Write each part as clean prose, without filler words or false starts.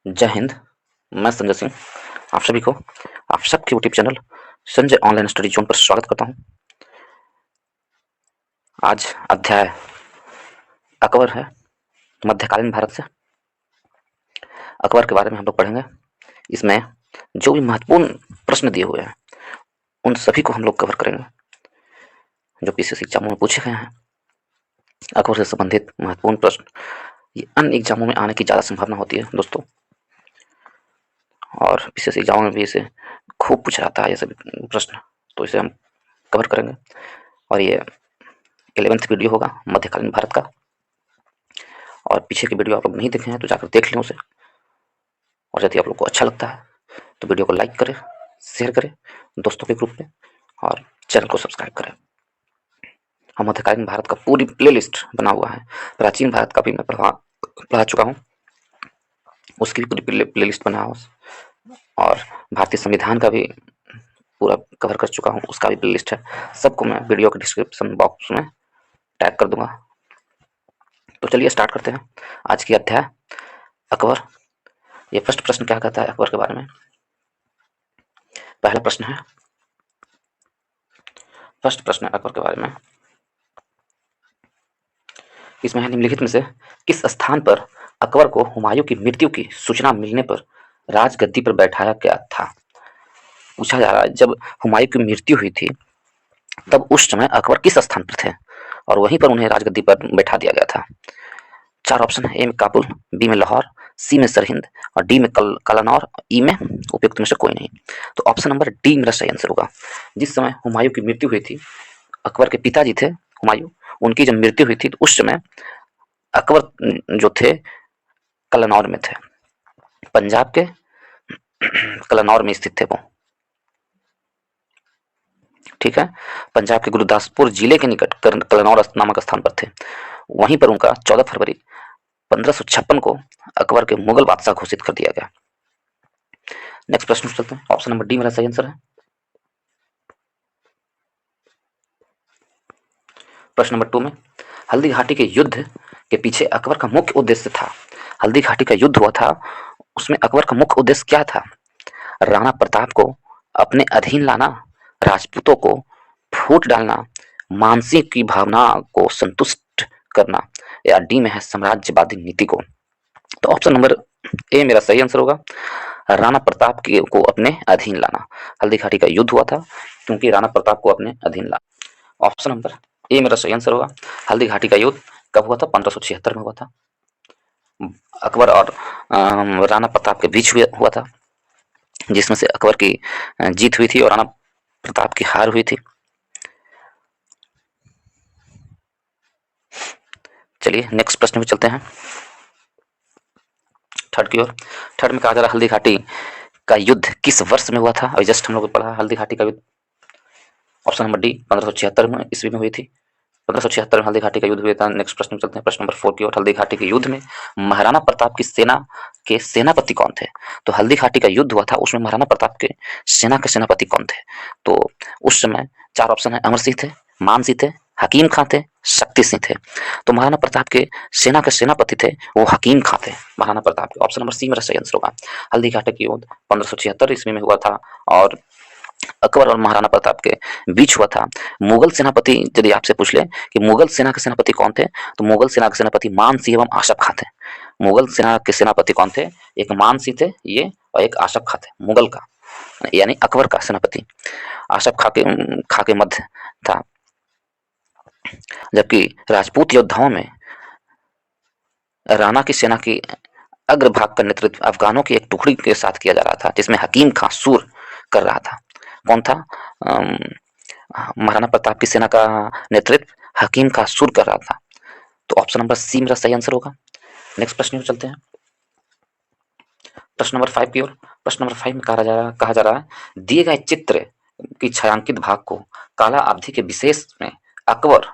जय हिंद। मैं संजय सिंह आप सभी को आप सबके YouTube channel Sanjay online study zone पर स्वागत करता हूं। आज अध्याय अकबर है, मध्यकालीन भारत से। अकबर के बारे में हम लोग पढ़ेंगे। इसमें जो भी महत्वपूर्ण प्रश्न दिए हुए हैं उन सभी को हम लोग कवर करेंगे, जो पीसीएस एग्जामों में पूछे गए हैं। अकबर से संबंधित महत्वपूर्ण प्रश्न ये अन्य एग्जामों में आने की ज़्यादा संभावना होती है दोस्तों, और पीसीएस एग्जामों में भी इसे खूब पूछा जाता है ये सभी प्रश्न, तो इसे हम कवर करेंगे। और ये 11th वीडियो होगा मध्यकालीन भारत का, और पीछे की वीडियो आप लोग नहीं देखे हैं तो जाकर देख लें उसे। और यदि आप लोग को अच्छा लगता है तो वीडियो को लाइक करें, शेयर करें दोस्तों के ग्रुप में, और चैनल को सब्सक्राइब करें। हम मध्यकालीन भारत का पूरी प्लेलिस्ट बना हुआ है। प्राचीन भारत का भी मैं पढ़ा चुका हूँ, उसकी भी पूरी प्लेलिस्ट बना हुआ, और भारतीय संविधान का भी पूरा कवर कर चुका हूँ, उसका भी प्लेलिस्ट है। सबको मैं वीडियो के डिस्क्रिप्शन बॉक्स में टैग कर दूंगा। तो चलिए स्टार्ट करते हैं आज की अध्याय अकबर। ये फर्स्ट प्रश्न क्या कहता है अकबर के बारे में। पहला प्रश्न है, फर्स्ट प्रश्न है अकबर के बारे में। इसमें है निम्नलिखित में से किस स्थान पर अकबर को हुमायूं की मृत्यु की सूचना मिलने पर राजगद्दी पर बैठाया गया था। पूछा जा रहा है जब हुमायूं की मृत्यु हुई थी तब उस समय अकबर किस स्थान पर थे और वहीं पर उन्हें राजगद्दी पर बैठा दिया गया था। चार ऑप्शन है, ए में काबुल, बी में लाहौर, सी में सरहिंद और डी में कलानौर, ई में उपयुक्त में से कोई नहीं। तो ऑप्शन नंबर डी मेरा सही आंसर होगा। जिस समय हुमायूं की मृत्यु हुई थी, अकबर के पिताजी थे हुमायूं, उनकी जब मृत्यु हुई थी तो उस समय अकबर जो थे कलानौर में थे, पंजाब के कलानौर में स्थित थे वो। ठीक है, पंजाब के गुरदासपुर जिले के निकट कलानौर नामक स्थान पर थे। वहीं पर उनका 14 फरवरी 1556 को अकबर के मुगल बादशाह घोषित कर दिया गया। नेक्स्ट प्रश्न चलते हैं। ऑप्शन नंबर डी मेरा सही आंसर है। प्रश्न नंबर 2 में, हल्दी घाटी के युद्ध के पीछे अकबर का मुख्य उद्देश्य था। हल्दी घाटी का युद्ध हुआ था, उसमें अकबर का मुख्य उद्देश्य क्या था। राणा प्रताप को अपने अधीन लाना, राजपूतों को फूट डालना, मानसी की भावना को संतुष्ट करना, या डी में है साम्राज्यवादी नीति को। तो ऑप्शन नंबर ए मेरा सही आंसर होगा। राणा प्रताप को अपने अधीन लाना। हल्दी घाटी का युद्ध हुआ था क्योंकि राणा प्रताप को अपने अधीन लाना। ऑप्शन नंबर ए मेरा सही आंसर होगा। हल्दी घाटी का युद्ध कब हुआ था? 1576 में हुआ था। अकबर और राणा प्रताप के बीच हुआ था, जिसमें से अकबर की जीत हुई थी और राणा प्रताप की हार हुई थी। चलिए नेक्स्ट प्रश्न में चलते हैं, थर्ड की ओर। थर्ड में कहा जा रहा है हल्दी घाटी का युद्ध किस वर्ष में हुआ था। अभी जस्ट हम लोग पढ़ा हल्दी घाटी का युद्ध। ऑप्शन नंबर डी 1576 में ईस्वी में हुई थी। 1576 में हल्दी घाटी का युद्ध हुआ था। नेक्स्ट प्रश्न में चलते हैं, प्रश्न नंबर 4 की ओर। हल्दी घाटी के युद्ध में महाराणा प्रताप की सेना के सेनापति कौन थे? तो हल्दी घाटी का युद्ध हुआ था, उसमें महाराणा प्रताप के सेना के सेनापति कौन थे? तो उस समय चार ऑप्शन है, अमर सिंह थे, मान सिंह थे, हकीम खां थे, शक्ति सिंह थे। तो महाराणा प्रताप के सेना के सेनापति थे वो हकीम खां थे, महाराणा प्रताप के। ऑप्शन नंबर सी मेरा सही आंसर होगा। हल्दी घाटी की युद्ध 1576 ईस्वी में हुआ था और अकबर और महाराणा प्रताप के बीच हुआ था। मुगल सेनापति यदि आपसे पूछ ले कि मुगल सेना के सेनापति कौन थे, तो मुगल सेना के सेनापति मान सिंह एवं आशफ खां थे। मुगल सेना के सेनापति कौन थे? एक मान सिंह थे ये, और एक आशफ खां थे मुगल का, यानी अकबर का सेनापति। आशफ खां के मध्य था। जबकि राजपूत योद्धाओं में राणा की सेना की अग्रभाग का नेतृत्व अफगानों की एक टुकड़ी के साथ किया जा रहा था, जिसमें हकीम खां सूर कर रहा था। कौन था? महाराणा प्रताप की सेना का नेतृत्व हकीम खां सूर कर रहा था। तो ऑप्शन नंबर सी मेरा सही आंसर होगा। नेक्स्ट प्रश्न में चलते हैं, प्रश्न नंबर 5 की ओर। प्रश्न नंबर 5 में कहा जा रहा है दिए गए चित्र की छायांकित भाग को काला अवधि के विशेष में अकबर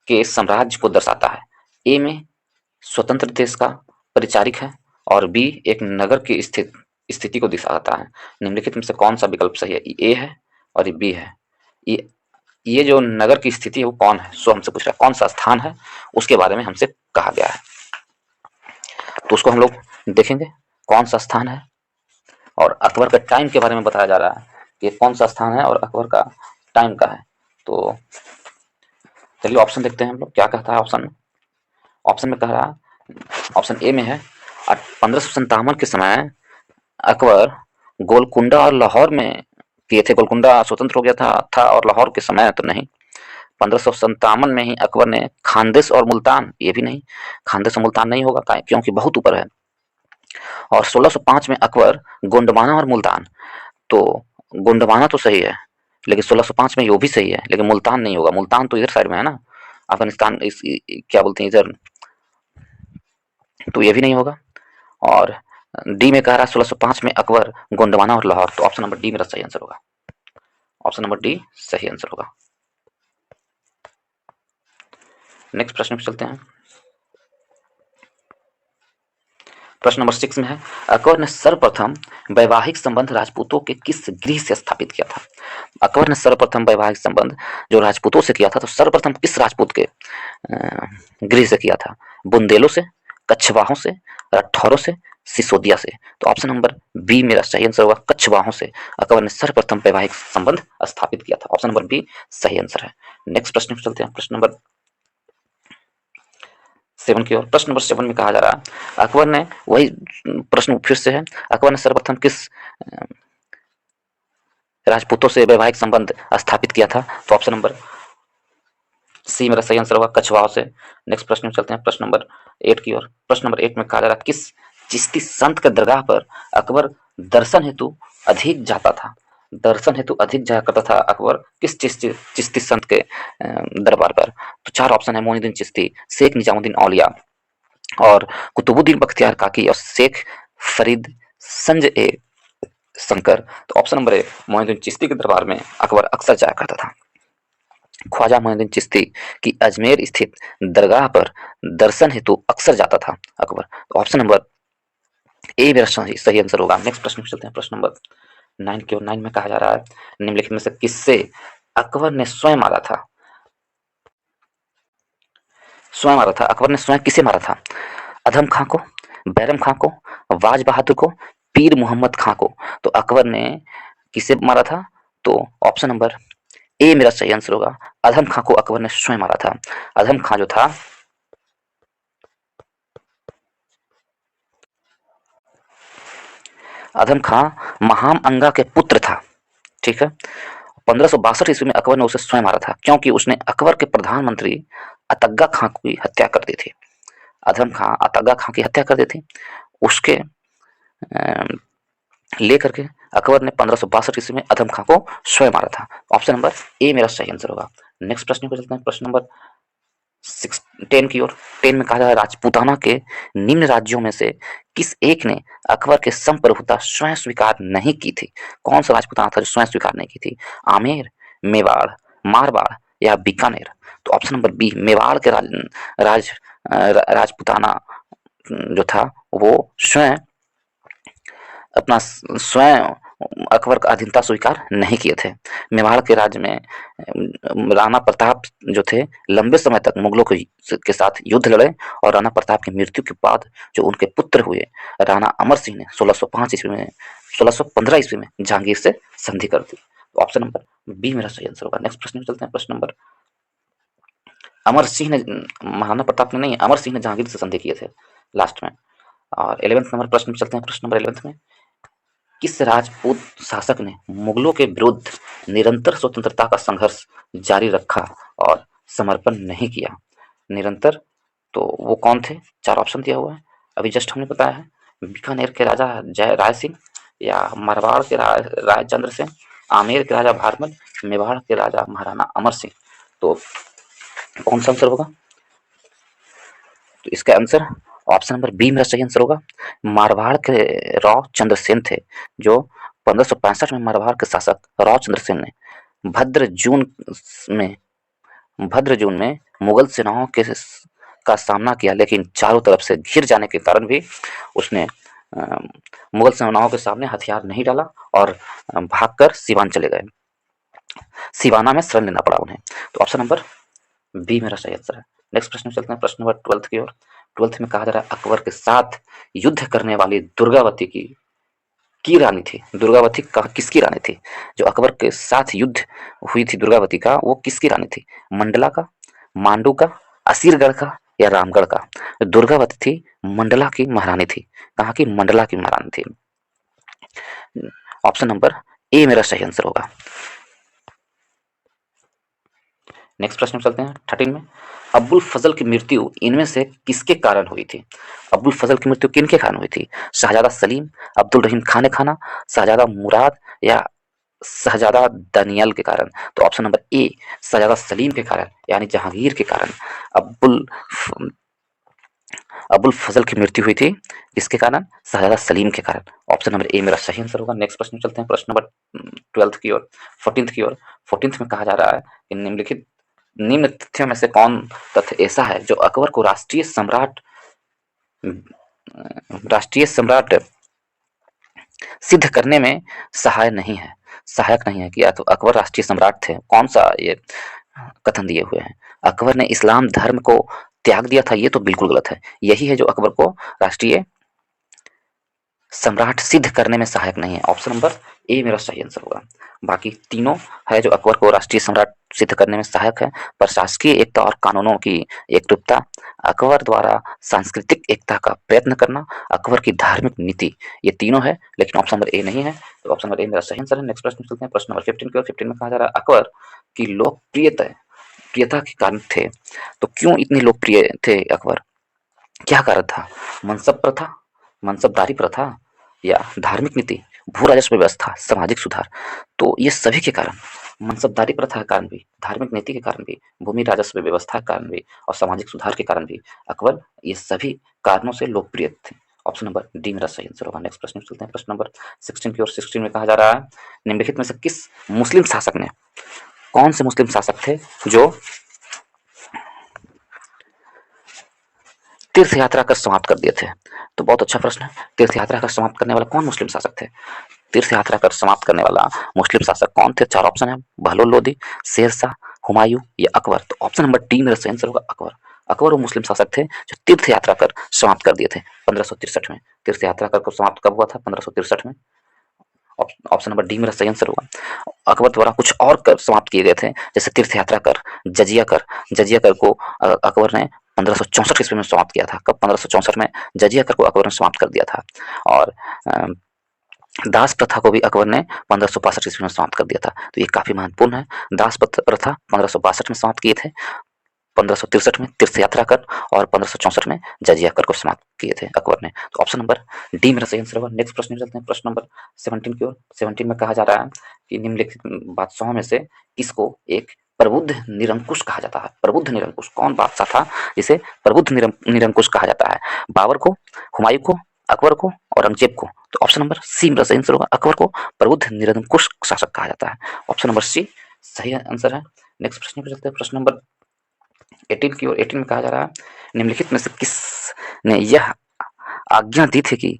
के साम्राज्य को दर्शाता है। ए में स्वतंत्र देश का परिचारिक है और बी एक नगर की स्थिति को दर्शाता है। निम्नलिखित में से कौन सा विकल्प सही है? ए है और ये बी है। ये जो नगर की स्थिति है वो कौन है, सो हमसे पूछ रहा है कौन सा स्थान है, उसके बारे में हमसे कहा गया है। तो उसको हम लोग देखेंगे कौन सा स्थान है, और अकबर का टाइम के बारे में बताया जा रहा है कि कौन सा स्थान है और अकबर का टाइम का है। तो चलिए ऑप्शन देखते हैं हम लोग क्या कहता है ऑप्शन में। ऑप्शन में कह रहा, ऑप्शन ए में है 1557 के समय अकबर गोलकुंडा और लाहौर में किए थे। गोलकुंडा स्वतंत्र हो गया था और लाहौर के समय तो नहीं। 1557 में ही अकबर ने खानदेश और मुल्तान, ये भी नहीं, खानदेश और मुल्तान नहीं होगा क्योंकि बहुत ऊपर है। और 1605 में अकबर गोंडवाना और मुल्तान, तो गोंडवाना तो सही है लेकिन 1605 में ये भी सही है, लेकिन मुल्तान नहीं होगा। मुल्तान तो इधर साइड में है ना, अफगानिस्तान क्या बोलते हैं इधर, तो ये भी नहीं होगा। और डी में कह रहा है 1605 में अकबर गोंडवाना और लाहौर, तो ऑप्शन नंबर डी मेरा सही आंसर होगा। ऑप्शन नंबर डी सही आंसर होगा। नेक्स्ट प्रश्न पे चलते हैं। प्रश्न नंबर 6 में है अकबर ने सर्वप्रथम वैवाहिक संबंध राजपूतों के किस गृह से स्थापित किया था। अकबर ने सर्वप्रथम वैवाहिक संबंध जो राजपूतों से किया था, तो सर्वप्रथम किस राजपूत के गृह से किया था। बुंदेलों से, कच्छवाहों से, राठौरों से, सिसोदिया से, तो ऑप्शन नंबर बी मेरा सही आंसर होगा। कच्छवाहों से अकबर ने सर्वप्रथम वैवाहिक संबंध स्थापित किया था। ऑप्शन नंबर बी सही आंसर है। नेक्स्ट प्रश्न पे चलते हैं, प्रश्न नंबर 7 की ओर। प्रश्न नंबर 7 में कहा जा रहा है अकबर ने, वही प्रश्न फिर से है, अकबर ने सर्वप्रथम किस राजपूतों से वैवाहिक संबंध स्थापित किया था, तो ऑप्शन नंबर सी मेरा सही आंसर होगा, कछवाओं से। नेक्स्ट प्रश्न में चलते हैं, प्रश्न नंबर 8 की ओर। प्रश्न नंबर 8 में कहा जा रहा है किस चिश्ती संत के दरगाह पर अकबर दर्शन हेतु अधिक जाता था। दर्शन हेतु अधिक जाया करता था अकबर किस चिश्ती संत के दरबार पर, तो 4 ऑप्शन है, मोइनुद्दीन चिश्ती, शेख निजामुद्दीन औलिया और कुतुबुद्दीन बख्तियार काकी और शेख फरीद संज ए शंकर, तो option number A Moinuddin Chishti के दरबार में अकबर अक्सर जाया करता था। ख्वाजा मोइनुद्दीन चिश्ती की अजमेर स्थित दरगाह पर दर्शन हेतु अक्सर जाता था अकबर, तो ऑप्शन नंबर ए मेरा सही आंसर होगा। नेक्स्ट प्रश्न चलते हैं, प्रश्न नंबर 9 की ओर। 9 में कहा जा रहा है निम्नलिखित में से किससे अकबर ने स्वयं मारा था। स्वयं मारा था, अकबर ने स्वयं किसे मारा था। अधम खां को, बैरम खां को, वाज बहादुर को, पीर मोहम्मद खां को, तो अकबर ने किसे मारा था, तो ऑप्शन नंबर ए मेरा सही आंसर होगा। अधम खां को अकबर ने स्वयं मारा था। अधम खां जो था, अधम खां महाम अंगा के पुत्र था, ठीक है। 1562 ईस्वी में अकबर ने उसे स्वयं मारा था क्योंकि उसने अकबर के प्रधानमंत्री अतग्गा खां की हत्या कर दी थी। अधम खां अतग्गा खां की हत्या कर दी थी, उसके लेकर के अकबर ने 1562 ईस्वी में अधम खां को स्वयं मारा था। ऑप्शन नंबर ए मेरा सही आंसर होगा। नेक्स्ट प्रश्न को चलते हैं, प्रश्न नंबर 10 की ओर। 10 में कहा जा रहा है राजपूताना के निम्न राज्यों में से किस एक ने अकबर के संप्रभुता स्वयं स्वीकार नहीं की थी। कौन सा राजपूताना था जो स्वयं स्वीकार नहीं की थी। आमेर, मेवाड़, मारवाड़ या बीकानेर, तो ऑप्शन नंबर बी मेवाड़ के राजपूताना जो था वो स्वयं अपना स्वयं अकबर का अधीनता स्वीकार नहीं किए थे। मेवाड़ के राज्य में राणा प्रताप जो थे लंबे समय तक मुगलों के साथ युद्ध लड़े और राणा प्रताप की मृत्यु के बाद जो उनके पुत्र हुए राणा अमर सिंह ने 1605 ईस्वी में 1615 ईस्वी में जहांगीर से संधि कर दी। तो ऑप्शन नंबर बी मेरा सही आंसर होगा। नेक्स्ट प्रश्न में चलते हैं, प्रश्न नंबर, अमर सिंह ने, महाराणा प्रताप ने नहीं, अमर सिंह ने जहांगीर से संधि किए थे लास्ट में। और 11th नंबर प्रश्न में चलते हैं, प्रश्न नंबर 11 में किस राजपूत शासक ने मुगलों के विरुद्ध निरंतर स्वतंत्रता का संघर्ष जारी रखा और समर्पण नहीं किया। निरंतर, तो वो कौन थे, 4 ऑप्शन दिया हुआ है, अभी जस्ट हमने बताया है। बीकानेर के राजा जय राय सिंह, या मारवाड़ के राय चंद्र सिंह, आमेर के राजा भारमल, मेवाड़ के राजा महाराणा अमर सिंह, तो कौन सा आंसर होगा, तो इसका आंसर ऑप्शन नंबर बी मेरा सही आंसर होगा। मारवाड़ के राव चंद्रसेन थे, जो 1565 में मारवाड़ के शासक राव चंद्रसेन ने में भद्र जून में मुगल सेनाओं के का सामना किया, लेकिन चारों तरफ से घिर जाने के कारण भी उसने मुगल सेनाओं के सामने हथियार नहीं डाला और भागकर सिवान चले गए। सिवाना में शरण लेना पड़ा उन्हें, तो ऑप्शन नंबर बी मेरा सही आंसर है। नेक्स्ट प्रश्न चलते हैं, प्रश्न नंबर 12 की ओर। 12th में कहा जा रहा है अकबर के साथ युद्ध करने वाली दुर्गावती की रानी थी। दुर्गावती किसकी रानी थी? जो अकबर के साथ युद्ध हुई थी दुर्गावती का, वो किसकी रानी थी? मंडला का, मांडू का, असीरगढ़ का या रामगढ़ का? दुर्गावती थी मंडला की महारानी थी। कहाँ की? मंडला की महारानी थी। ऑप्शन नंबर ए मेरा सही आंसर होगा। नेक्स्ट प्रश्न में चलते हैं 13 में। अब्बुल फजल की मृत्यु इनमें से किसके कारण हुई थी? अब्बुल फजल की मृत्यु किनके कारण हुई थी? शाहजादा सलीम, अब्दुल रहीम खान खाना, शाहजादा मुराद या शहजादा दानियल के कारण? तो ऑप्शन नंबर ए शाहजादा सलीम के कारण यानी जहांगीर के कारण अब्बुल अब्बुल फजल की मृत्यु हुई थी। किसके कारण? शाहजादा सलीम के कारण। ऑप्शन नंबर ए मेरा सही आंसर होगा। नेक्स्ट प्रश्न में चलते हैं प्रश्न नंबर 12 की ओर 14 की ओर। 14 में कहा जा रहा है कि निम्न तथ्यों में से कौन तथ्य ऐसा है जो अकबर को राष्ट्रीय सम्राट सिद्ध करने में सहायक नहीं है कि अकबर राष्ट्रीय सम्राट थे? कौन सा ये कथन दिए हुए हैं? अकबर ने इस्लाम धर्म को त्याग दिया था, ये तो बिल्कुल गलत है। यही है जो अकबर को राष्ट्रीय सम्राट सिद्ध करने में सहायक नहीं है। ऑप्शन नंबर ए मेरा सही आंसर होगा। बाकी तीनों है जो अकबर को राष्ट्रीय सम्राट सिद्ध करने में सहायक है। प्रशासकीय एकता और कानूनों की एकरूपता, अकबर द्वारा सांस्कृतिक एकता का प्रयत्न करना, अकबर की धार्मिक नीति, ये तीनों है, लेकिन ऑप्शन नंबर ए नहीं है। तो ऑप्शन नंबर ए मेरा सही आंसर है। नेक्स्ट प्रश्न चलते हैं प्रश्न नंबर 15 की ओर। 15 में कहा जा रहा है अकबर की प्रियता के कारण थे। तो क्यों इतने लोकप्रिय थे अकबर? क्या कारण था? मनसब प्रथा, मनसबदारी प्रथा या धार्मिक नीति, भू राजस्व व्यवस्था, सामाजिक सुधार? तो ये सभी के कारण, मनसबदारी प्रथा के कारण भी, धार्मिक नीति के कारण भी, भूमि राजस्व व्यवस्था के कारण भी और सामाजिक सुधार के कारण भी अकबर ये सभी कारणों से लोकप्रिय थे। ऑप्शन नंबर डी मेरा सही आंसर होगा। नेक्स्ट प्रश्न में चलते हैं प्रश्न नंबर 16 की ओर। 16 में कहा जा रहा है निम्नलिखित में से किस मुस्लिम शासक ने, कौन से मुस्लिम शासक थे जो तीर्थ यात्रा कर समाप्त कर दिए थे? तो बहुत अच्छा प्रश्न है। तीर्थ यात्रा कर समाप्त करने वाला कौन मुस्लिम शासक थे? तीर्थ यात्रा कर समाप्त करने वाला मुस्लिम शासक कौन थे? 4 ऑप्शन है, बहलोल लोदी, शेरशाह, हुमायूं या अकबर? तो ऑप्शन नंबर डी मेरा सही आंसर होगा, अकबर। अकबर वो मुस्लिम शासक थे जो तीर्थ यात्रा कर समाप्त कर दिए थे 1563 में। तीर्थ यात्रा कर को समाप्त कब हुआ था? 1563 में। ऑप्शन नंबर डी मेरा सही आंसर होगा। अकबर द्वारा कुछ और कर समाप्त किए गए थे, जैसे तीर्थ यात्रा कर, जजिया कर को अकबर ने 1564 ईस्वी में समाप्त किया था। कब? 1564 में जजिया कर को अकबर ने समाप्त कर दिया था। और दास प्रथा को भी अकबर ने 1562 ईस्वी में समाप्त कर दिया था। तो ये काफी महत्वपूर्ण है। दास प्रथा 1562 में समाप्त किए थे, 1563 में तीर्थ यात्रा कर और 1564 में जजिया कर को समाप्त किए थे अकबर ने। तो ऑप्शन नंबर डी मेरा सही आंसर होगा। नेक्स्ट प्रश्न में चलते हैं प्रश्न नंबर 17 की ओर। 17 में कहा जा रहा है कि निम्नलिखित बादशाहों में से किसको एक प्रबुद्ध निरंकुश कहा जाता है? प्रबुद्ध निरंकुश कौन बादशाह था जिसे प्रबुद्ध निरंकुश कहा जाता है? बाबर को, हुमायूं को, अकबर को, औरंगजेब को? तो ऑप्शन नंबर सी मेरा सही आंसर होगा। अकबर को प्रबुद्ध निरंकुश शासक कहा जाता है। ऑप्शन नंबर सी सही आंसर है। नेक्स्ट प्रश्न पर चलते हैं प्रश्न नंबर 18 की ओर। 18 में कहा जा रहा है निम्नलिखित में से किसने यह आज्ञा दी थी कि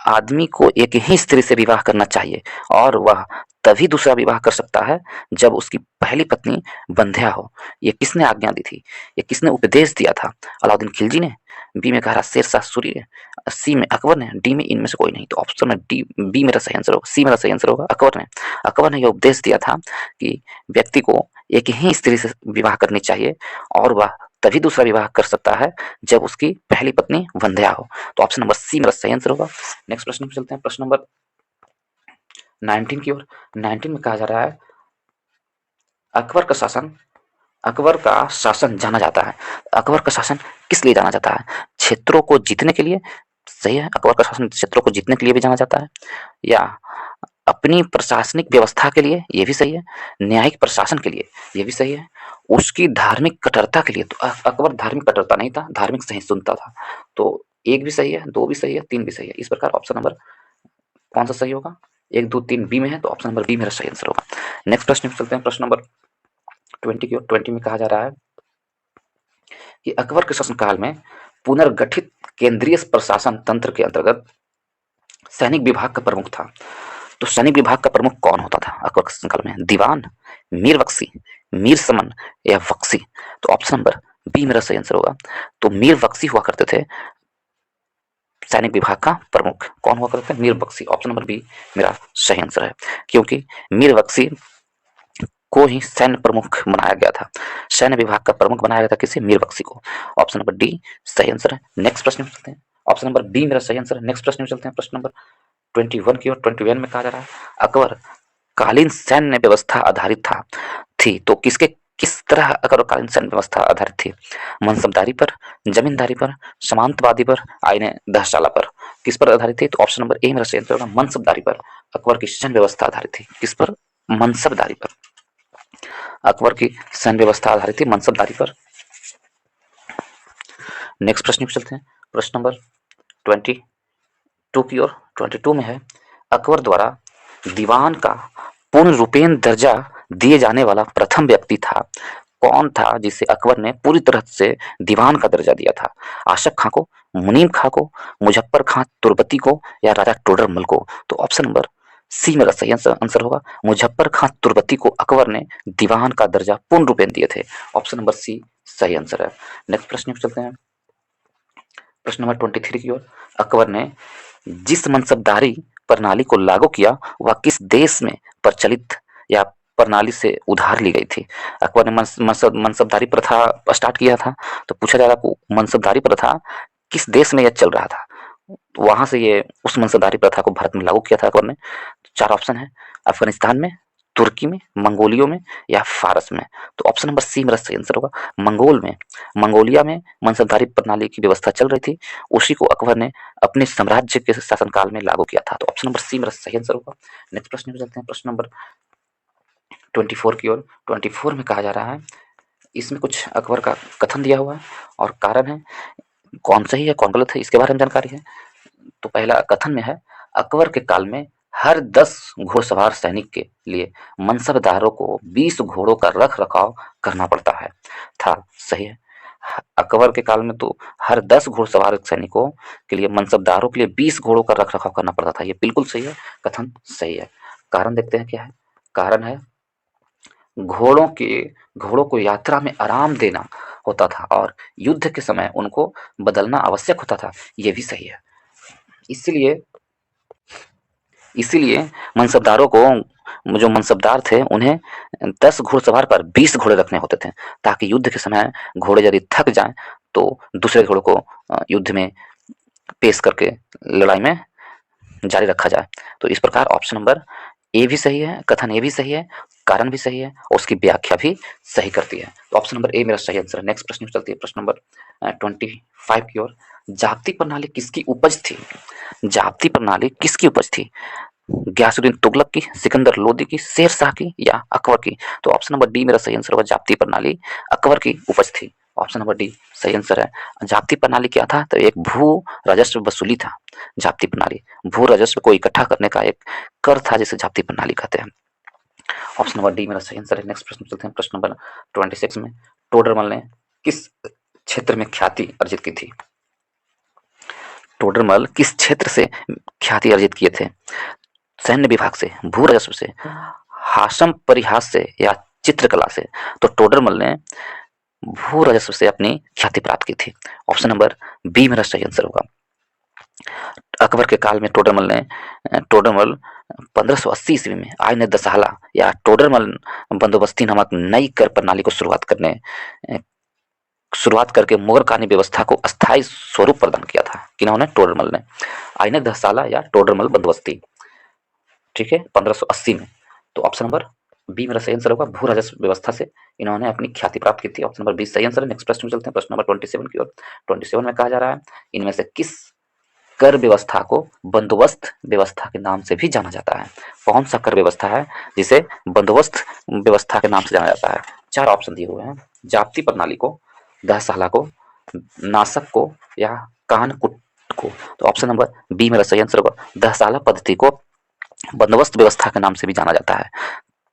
आदमी को एक ही स्त्री से विवाह करना चाहिए और वह तभी दूसरा विवाह कर सकता है जब उसकी पहली पत्नी बंध्या हो? ये किसने आज्ञा दी थी? ये किसने उपदेश दिया था? अलाउद्दीन खिलजी ने, बी में कह रहा शेरशाह सूरी ने, सी में अकबर ने, डी में इनमें से कोई नहीं? तो ऑप्शन में डी बी मेरा सही आंसर होगा। सी मेरा सही आंसर होगा, अकबर ने। अकबर ने यह उपदेश दिया था कि व्यक्ति को एक ही स्त्री से विवाह करनी चाहिए और वह तभी दूसरा विवाह कर सकता है जब उसकी पहली पत्नी वंध्या हो। तो ऑप्शन नंबर सी मेरा सही आंसर होगा। नेक्स्ट प्रश्न पे चलते हैं प्रश्न नंबर 19 की ओर। 19 में कहा जा रहा है अकबर का शासन जाना जाता है। अकबर का शासन किस लिए जाना जाता है? क्षेत्रों को जीतने के लिए? सही है, अकबर का शासन क्षेत्रों को जीतने के लिए भी जाना जाता है, या अपनी प्रशासनिक व्यवस्था के लिए? ये भी सही है। न्यायिक प्रशासन के लिए? ये भी सही है। उसकी धार्मिक कट्टरता के लिए? तो अकबर धार्मिक कट्टरता नहीं था, धार्मिक सहिष्णुता था। तो एक भी सही है, दो भी सही है, तीन भी सही है। इस प्रकार ऑप्शन नंबर कौन सा सही होगा? 1, 2, 3 बी में है, तो ऑप्शन नंबर बी मेरा सही आंसर होगा। नेक्स्ट प्रश्न में चलते हैं प्रश्न नंबर 20 की ओर। 20 में कहा जा रहा है कि अकबर के शासनकाल में पुनर्गठित केंद्रीय प्रशासन तंत्र के अंतर्गत सैनिक विभाग का प्रमुख था। तो सैनिक विभाग का प्रमुख कौन होता था अकबर के शासनकाल में? दीवान, मीर बख्शी, मीर समन या बख्शी? तो ऑप्शन नंबर बी मेरा सही आंसर होगा। तो मीर बख्शी हुआ करते थे सैनिक विभाग का प्रमुख। कौन हुआ करते थे? Mir Bakhshi. Option number B मेरा सही आंसर है, क्योंकि मीर बख्शी को ही सैन्य प्रमुख बनाया गया था। सैन्य विभाग का प्रमुख बनाया गया था किसे? मीर बख्शी को। ऑप्शन नंबर डी सही आंसर है। नेक्स्ट प्रश्न में चलते हैं। ऑप्शन नंबर बी मेरा सही आंसर है। नेक्स्ट प्रश्न में चलते हैं, प्रश्न नंबर 21 की ओर। 21 में कहा जा रहा है अकबर कालीन सैन्य व्यवस्था आधारित था थी तो किस तरह अकबरकालीन सैन्य व्यवस्था आधारित थी? मनसबदारी पर, जमींदारी पर, सामंतवादी पर, आईने दहशाला पर। किस पर आधारित थी? तो ऑप्शन नंबर ए मेरा सही आंसर होगा, मनसबदारी पर। अकबर की सैन्य व्यवस्था आधारित थी किस पर? मनसबदारी पर। अकबर की सैन्य व्यवस्था आधारित थी मनसबदारी पर। नेक्स्ट प्रश्न पे चलते हैं, प्रश्न नंबर 22 की ओर। 22 में है अकबर द्वारा दीवान का पूर्ण रूपेण दर्जा दिए जाने वाला प्रथम व्यक्ति था। कौन था जिसे अकबर ने पूरी तरह से दीवान का दर्जा दिया था? आशक खां को, मुनीम खां को, मुजफ्फर खां तुर्बती को, या राजा टोडरमल को? तो ऑप्शन नंबर सी मेरा सही आंसर होगा। मुजफ्फर खां तुर्बती को अकबर ने दीवान का दर्जा पूर्ण रूपेण दिए थे। ऑप्शन नंबर सी सही आंसर है। नेक्स्ट प्रश्न पे चलते हैं, प्रश्न नंबर 23 की ओर। अकबर ने जिस मनसबदारी प्रणाली को लागू किया वह किस देश में प्रचलित या प्रणाली से उधार ली गई थी? अकबर ने मनसबदारी प्रथा स्टार्ट किया था, तो पूछा जा रहा है मनसबदारी प्रथा किस देश में यह चल रहा था? वहां से ये उस मनसबदारी प्रथा को भारत में लागू किया था अकबर ने। चार ऑप्शन है, अफगानिस्तान में, तुर्की में, मंगोलिया में, या फारस में। तो ऑप्शन नंबर सी मेरा सही आंसर होगा, मंगोल में। मंगोलिया में मनसबदारी प्रणाली की व्यवस्था चल रही थी, उसी को अकबर ने अपने साम्राज्य के शासनकाल में लागू किया था। तो ऑप्शन नंबर सी मेरा सही आंसर होगा। नेक्स्ट प्रश्न पे चलते हैं, प्रश्न नंबर 24 की ओर। 24 में कहा जा रहा है, इसमें कुछ अकबर का कथन दिया हुआ है और कारण है, कौन सही है कौन गलत है इसके बारे में जानकारी है। तो पहला कथन में है अकबर के काल में हर 10 घोड़सवार सैनिक के लिए मनसबदारों को 20 घोड़ों का रख रखाव करना पड़ता है था। सही है। अकबर के काल में तो हर 10 घोड़सवार सैनिकों के लिए मनसबदारों के लिए 20 घोड़ों का रख रखाव करना पड़ता था। ये बिल्कुल सही है, कथन सही है। कारण देखते हैं क्या है। कारण है घोड़ों को यात्रा में आराम देना होता था और युद्ध के समय उनको बदलना आवश्यक होता था। ये भी सही है। इसीलिए इसीलिए मनसबदारों को, जो मनसबदार थे, उन्हें 10 घुड़सवार पर 20 घोड़े रखने होते थे, ताकि युद्ध के समय घोड़े यदि थक जाएं तो दूसरे घोड़े को युद्ध में पेश करके लड़ाई में जारी रखा जाए। तो इस प्रकार ऑप्शन नंबर ए भी सही है, कथन ए भी सही है, कारण भी सही है और उसकी व्याख्या भी सही करती है। तो ऑप्शन नंबर ए मेरा सही आंसर है। नेक्स्ट प्रश्न चलती है, प्रश्न नंबर 25 की ओर। जाप्ती प्रणाली किसकी उपज थी? जाप्ती प्रणाली किसकी उपज थी? गयासुद्दीन तुगलक की, सिकंदर लोदी की, शेर शाह की, या अकबर की? तो ऑप्शन नंबर डी मेरा सही आंसर होगा, जाप्ती प्रणाली अकबर की उपज थी। ऑप्शन नंबर डी सही आंसर है। जाप्ती प्रणाली क्या था? तो एक भू राजस्व वसूली था जाप्ती प्रणाली। भू राजस्व को इकट्ठा करने का एक कर था जिसे जाप्ती प्रणाली कहते हैं। ऑप्शन नंबर डी मेरा सही आंसर है। नेक्स्ट प्रश्न चलते हैं, प्रश्न नंबर 26 में। टोडरमल ने किस क्षेत्र में ख्याति अर्जित की थी? टोडरमल किस क्षेत्र से ख्याति अर्जित किए थे? सैन्य विभाग से, भू राजस्व से, हाशम परिहास से, या चित्रकला से? तो टोडरमल ने भू राजस्व से अपनी ख्याति प्राप्त की थी। ऑप्शन नंबर बी मेरा सही आंसर होगा। अकबर के काल में टोडरमल 1580 ईस्वी में आईन दसाला या टोडरमल बंदोबस्ती नामक नई कर प्रणाली को शुरुआत करके मुगलकानी व्यवस्था को अस्थायी स्वरूप प्रदान किया था। किन्होंने? टोडरमल ने। आईन दसाला या टोडरमल बंदोबस्ती, ठीक है, 1580 में। तो ऑप्शन नंबर बी मेरा सही आंसर होगा। भू राजस्व व्यवस्था से इन्होंने अपनी ख्याति प्राप्त की थी। ऑप्शन नंबर बी सही आंसर है। नेक्स्ट प्रश्न में चलते हैं, प्रश्न नंबर 27 की ओर। 27 में कहा जा रहा है, इनमें से किस कर व्यवस्था को बंदोबस्त व्यवस्था के नाम से भी जाना जाता है? कौन सा कर व्यवस्था है जिसे बंदोबस्त व्यवस्था के नाम से जाना जाता है? चार ऑप्शन दिए हुए हैं, जाप्ती प्रणाली को, दहसाला को, नासक को, या कानकुट को? तो ऑप्शन नंबर बी मेरा सही आंसर होगा। दहसाला पद्धति को बंदोबस्त व्यवस्था के नाम से भी जाना जाता है।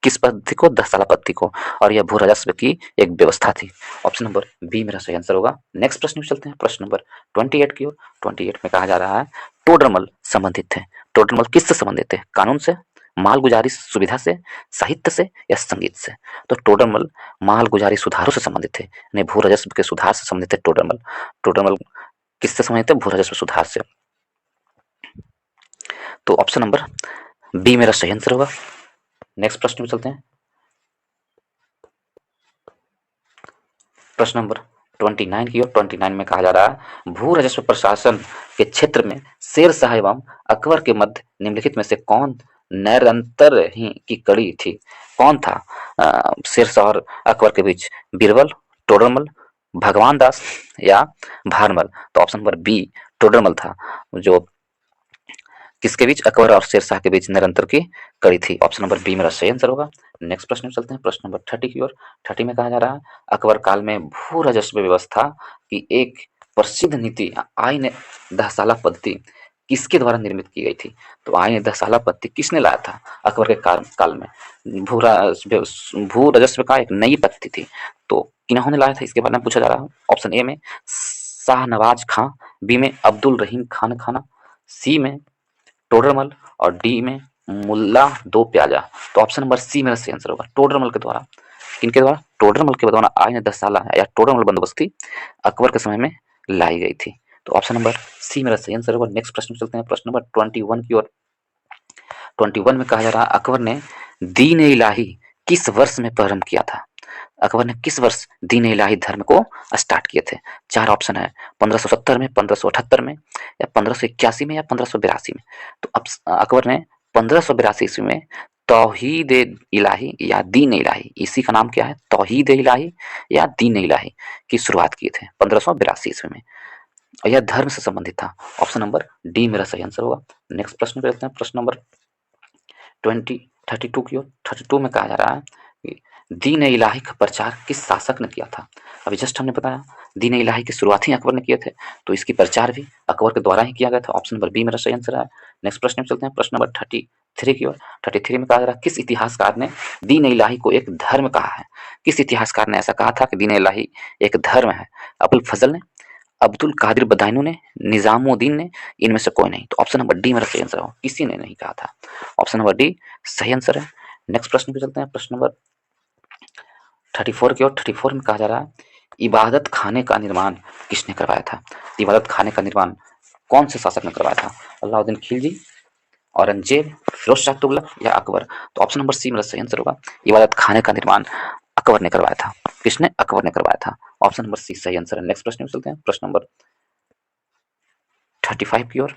किस पद्धति को? दहसाला पद्धति को। और यह भू राजस्व की एक व्यवस्था थी। ऑप्शन नंबर बी मेरा सही आंसर होगा। नेक्स्ट प्रश्न में चलते हैं, प्रश्न नंबर 28 की ओर। 28 में कहा जा रहा है, टोडरमल संबंधित थे। टोडरमल किससे संबंधित थे? कानून से, मालगुजारी सुविधा से, साहित्य से या संगीत से? तो टोडरमल मालगुजारी सुधारों से संबंधित थे, यानी भू राजस्व के सुधार से संबंधित थे टोडरमल। टोडरमल किससे संबंधित है? भू राजस्व सुधार से। तो ऑप्शन नंबर बी मेरा सही आंसर होगा। नेक्स्ट प्रश्न में चलते हैं। प्रश्न नंबर 29 की ओर। 29 में कहा जा रहा है भू राजस्व प्रशासन के क्षेत्र में शेरशाह एवं अकबर के मध्य निम्नलिखित में से कौन नैरंतर ही की कड़ी थी? कौन था शेरशाह और अकबर के बीच? बीरबल, टोडरमल, भगवान दास या भारमल? तो ऑप्शन नंबर बी टोडरमल था, जो किसके बीच? अकबर और शेरशाह के बीच निरंतर की कड़ी थी। ऑप्शन नंबर बी मेरा सही आंसर होगा। नेक्स्ट प्रश्न में चलते हैं। प्रश्न नंबर 30 की ओर। 30 में कहा जा रहा है अकबर काल में भू राजस्व व्यवस्था की एक प्रसिद्ध नीति आईन दहसाला पद्धति किसके द्वारा निर्मित की गई थी? तो आईन दहसाला पद्धति किसने लाया था अकबर के काल में? भू राजस्व का एक नई पद्धति थी, तो किन्होंने लाया था, इसके बारे में पूछा जा रहा है। ऑप्शन ए में शाहनवाज खां, बी में अब्दुल रहीम खान खाना, सी में टोडरमल और डी में मुल्ला दो प्याजा। तो ऑप्शन नंबर सी मेरा सही आंसर होगा। टोडरमल के द्वारा, किनके द्वारा? टोडरमल के द्वारा आईन दहसाला या टोडरमल बंदोबस्ती अकबर के समय में लाई गई थी। तो ऑप्शन नंबर सी मेरा सही आंसर होगा। नेक्स्ट प्रश्न चलते हैं। प्रश्न नंबर 21 की ओर। 21 में कहा जा रहा है अकबर ने दीन ए इलाही किस वर्ष में प्रारंभ किया था? अकबर ने किस वर्ष दीन ए इलाही धर्म को स्टार्ट किए थे? चार ऑप्शन है, 1570 में, 1578 में या 1581 में या 1582 में। तो अब अकबर ने 1582 ईस्वी में तौहीद इलाही या दीन इलाही, इसी का नाम क्या है? तौहीद इलाही या दीन इलाही की शुरुआत किए थे 1582 ईस्वी में। और यह धर्म से संबंधित था। ऑप्शन नंबर डी मेरा सही आंसर होगा। नेक्स्ट प्रश्न पे चलते हैं। प्रश्न नंबर 32 की ओर। 32 में कहा जा रहा है कि दीन इलाही का प्रचार किस शासक ने किया था? अभी जस्ट हमने बताया दीन इलाही की शुरुआत ही अकबर ने किए थे, तो इसकी प्रचार भी अकबर के द्वारा ही किया गया था। ऑप्शन नंबर बी मेरा सही आंसर है। नेक्स्ट प्रश्न में चलते हैं। प्रश्न नंबर 33 की ओर। 33 में कहा जा रहा है किस इतिहासकार ने दीन इलाही को एक धर्म कहा है? किस इतिहासकार ने ऐसा कहा था कि दीन इलाही एक धर्म है? अबुल फजल ने, अब्दुल कादिर बदायूनी ने, निजामुद्दीन ने, इनमें से कोई नहीं। तो ऑप्शन नंबर डी मेरा सही आंसर है। किसी ने नहीं कहा था। ऑप्शन नंबर डी सही आंसर है। नेक्स्ट प्रश्न पे चलते हैं। प्रश्न नंबर 34 की ओर। 34 में कहा जा रहा है इबादत खाने का निर्माण किसने करवाया था? इबादत खाने का निर्माण कौन से शासक ने करवाया था? अलाउद्दीन खिलजी, औरंगजेब, फिरोज शाह तुगलक या अकबर? तो ऑप्शन नंबर सी मेरा सही आंसर होगा। इबादत खाने का निर्माण अकबर ने करवाया था। किसने? अकबर ने करवाया था। ऑप्शन नंबर सी सही आंसर है। नेक्स्ट प्रश्न में चलते हैं। प्रश्न नंबर 35 की ओर।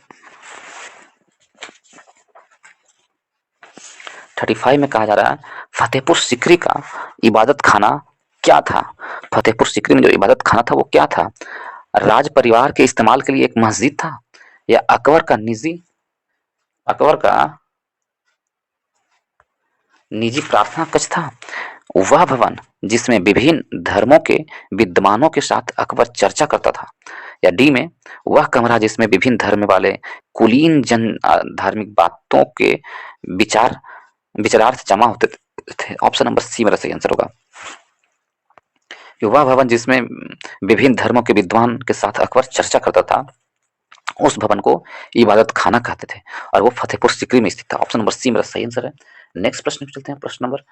35 में कहा जा रहा है फतेहपुर सिकरी का इबादत खाना क्या था? फतेहपुर सिकरी में जो इबादत खाना था वो क्या था? राज परिवार के इस्तेमाल के लिए एक मस्जिद था या अकबर का निजी प्रार्थना कक्ष था? वह भवन जिसमें विभिन्न धर्मों के विद्वानों के साथ अकबर चर्चा करता था? या डी में वह कमरा जिसमें विभिन्न धर्म वाले कुलीन जन धार्मिक बातों के विचारार्थ जमा होते थे? ऑप्शन नंबर सी मेरा सही आंसर होगा। वह भवन जिसमें विभिन्न धर्मों के विद्वान के साथ अकबर चर्चा करता था, उस भवन को इबादत खाना कहते थे और वो फतेहपुर सिकरी में स्थित था। ऑप्शन नंबर सी मेरा सही आंसर है। नेक्स्ट प्रश्न पे चलते हैं। प्रश्न नंबर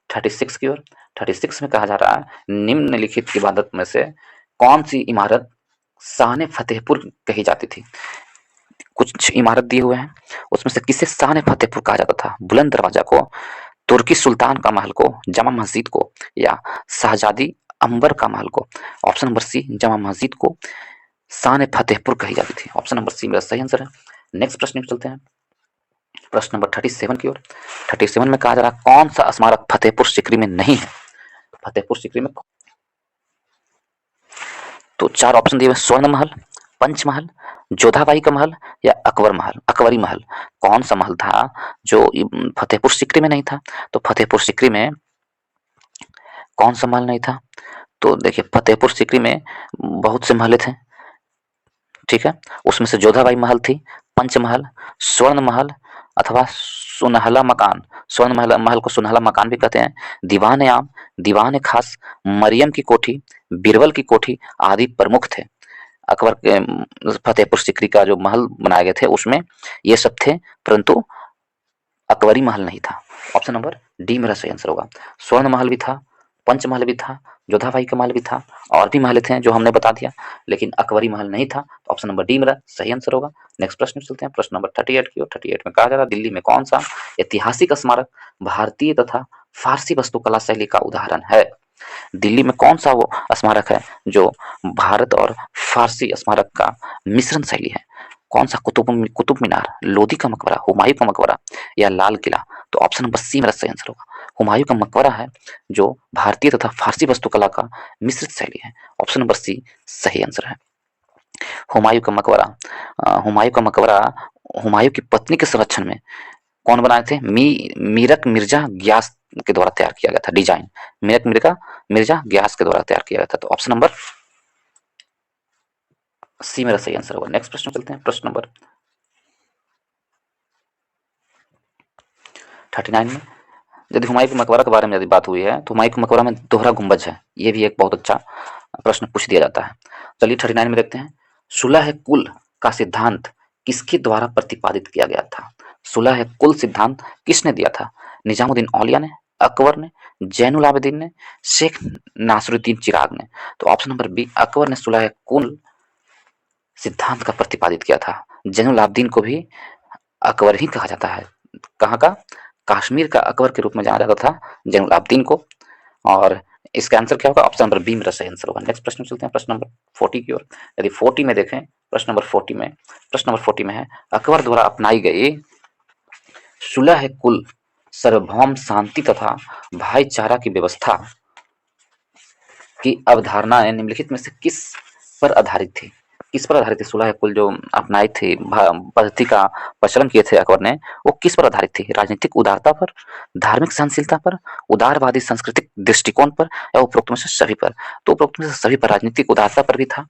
36 की ओर। 36 में कहा जा रहा है निम्नलिखित इबादत में से कौन सी इमारत शान फतेहपुर कही जाती थी? कुछ इमारत दिए हुए हैं, उसमें से किसे शान फतेहपुर कहा जाता था? बुलंद दरवाजा को, तुर्की सुल्तान का महल को, जामा मस्जिद को या शाहजादी अंबर का महल को? Option number C Jama Masjid को शान फतेहपुर कही जाती थी। ऑप्शन नंबर सी मेरा सही आंसर है। नेक्स्ट प्रश्न पे चलते हैं। प्रश्न नंबर 37 की ओर। 37 में कहा जा रहा कौन सा स्मारक फतेहपुर सिकरी में नहीं है? फतेहपुर सिकरी में तो चार ऑप्शन दिए हुए, स्वर्ण महल, पंचमहल, जोधाबाई का महल या अकबरी महल? कौन सा महल था जो फतेहपुर सिकरी में नहीं था? तो फतेहपुर सिकरी में कौन सा महल नहीं था? तो देखिए फतेहपुर सिकरी में बहुत से महल थे, ठीक है, उसमें से जोधाबाई महल थी, पंचमहल, स्वर्ण महल अथवा सुनहला मकान। स्वर्ण महल को सुनहला मकान भी कहते हैं। दीवान आम, दीवान खास, मरियम की कोठी, बीरबल की कोठी आदि प्रमुख थे। अकबर के फतेहपुर सिकरी का जो महल बनाए गए थे उसमें ये सब थे, परंतु अकबरी महल नहीं था। ऑप्शन नंबर डी मेरा सही आंसर होगा। स्वर्ण महल भी था, पंचमहल भी था, जोधाबाई का महल भी था, और भी महल थे जो हमने बता दिया, लेकिन अकबरी महल नहीं था। तो ऑप्शन नंबर डी मेरा सही आंसर होगा। नेक्स्ट प्रश्न चलते हैं, प्रश्न नंबर 38 की ओर। 38 में कहा जा रहा है, दिल्ली में कौन सा ऐतिहासिक स्मारक भारतीय तथा फारसी वास्तुकला शैली का उदाहरण है? दिल्ली में कौन सा वो स्मारक है जो भारत और फारसी स्मारक का मिश्रण शैली है? कौन सा? कुतुब मीनार, लोधी का मकबरा, हुमायूं का मकबरा, या लाल किला? तो ऑप्शन नंबर सी मेरा सही आंसर होगा। हुमायूं का मकबरा है जो भारतीय तथा फारसी वास्तुकला का मिश्रित शैली है। ऑप्शन नंबर सी सही आंसर है। हुमायूं का मकबरा, हुमायूं का मकबरा हुमायूं की पत्नी के संरक्षण में कौन बनाए थे? मीरक मिर्जा ग्यास के द्वारा तैयार किया गया था। डिजाइन मीरक मिर्जा ग्यास के द्वारा तैयार किया गया था। तो ऑप्शन नंबर सी मेरा सही आंसर होगा। नेक्स्ट प्रश्न चलते हैं, प्रश्न नंबर 39 में यदि हुमायूं के मकबरा के बारे में यदि बात हुई है तो हुमायूं के मकबरा में दोहरा गुंबज है, ये भी एक बहुत अच्छा प्रश्न पूछ दिया जाता है। चलिए 39 में देखते हैं, सुलह कुल का सिद्धांत किसके द्वारा प्रतिपादित किया गया था? सुलह कुल सिद्धांत किसने दिया था? निजामुद्दीन औलिया ने, अकबर ने, जैनुल आबदीन ने, शेख नासरुद्दीन चिराग ने? तो ऑप्शन नंबर बी, अकबर ने सुलह कुल सिद्धांत का प्रतिपादित किया था। जैनुल आबदीन को भी अकबर ही कहा जाता है। कहाँ का? कश्मीर का अकबर के रूप में जाना जाता था जैनुल आबदीन को। और इसका आंसर क्या होगा? ऑप्शन नंबर बी मेरा सही आंसर होगा। नेक्स्ट प्रश्न चलते हैं, प्रश्न नंबर 40 की ओर। यदि 40 में देखें, प्रश्न नंबर 40 में है, अकबर द्वारा अपनाई गई सुलह कुल सार्वभौम शांति तथा भाईचारा की व्यवस्था की अवधारणाएं निम्नलिखित में से किस पर आधारित थी? किस पर आधारित थी? सुलह कुल जो अपनाई थी पद्धति का प्रचलन किए थे अकबर ने, वो किस पर आधारित थी? राजनीतिक उदारता पर, धार्मिक सहनशीलता पर, उदारवादी सांस्कृतिक दृष्टिकोण पर, या उपरोक्त में से सभी पर? तो उपरोक्त में से सभी पर। राजनीतिक उदारता पर भी था,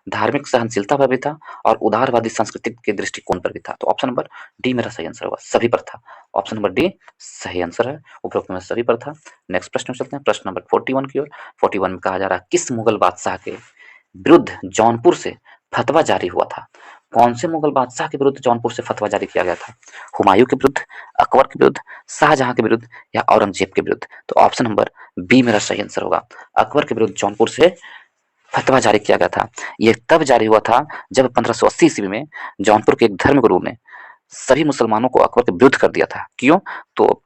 धार्मिक सहनशीलता पर भी था, और उदारवादी सांस्कृतिक के दृष्टिकोण पर भी था। तो ऑप्शन नंबर डी मेरा सही आंसर होगा, सभी पर था। ऑप्शन नंबर डी सही आंसर है, उपरोक्त में सभी पर था। नेक्स्ट प्रश्न में चलते हैं, प्रश्न नंबर 41 की ओर। 41 में कहा जा रहा है, किस मुगल बादशाह के विरुद्ध जौनपुर से फतवा जारी हुआ था? कौन से मुगल बादशाह के विरुद्ध जौनपुर से फतवा जारी किया गया था? हुमायूं के विरुद्ध, अकबर के विरुद्ध, शाहजहां के विरुद्ध, या औरंगजेब के विरुद्ध? तो ऑप्शन नंबर बी मेरा सही आंसर होगा। अकबर के विरुद्ध जौनपुर से फतवा जारी किया गया था। यह तब जारी हुआ था जब 1580 ईस्वी में जौनपुर के एक धर्मगुरु ने सभी मुसलमानों को अकबर के विरुद्ध कर दिया था। क्यों? तो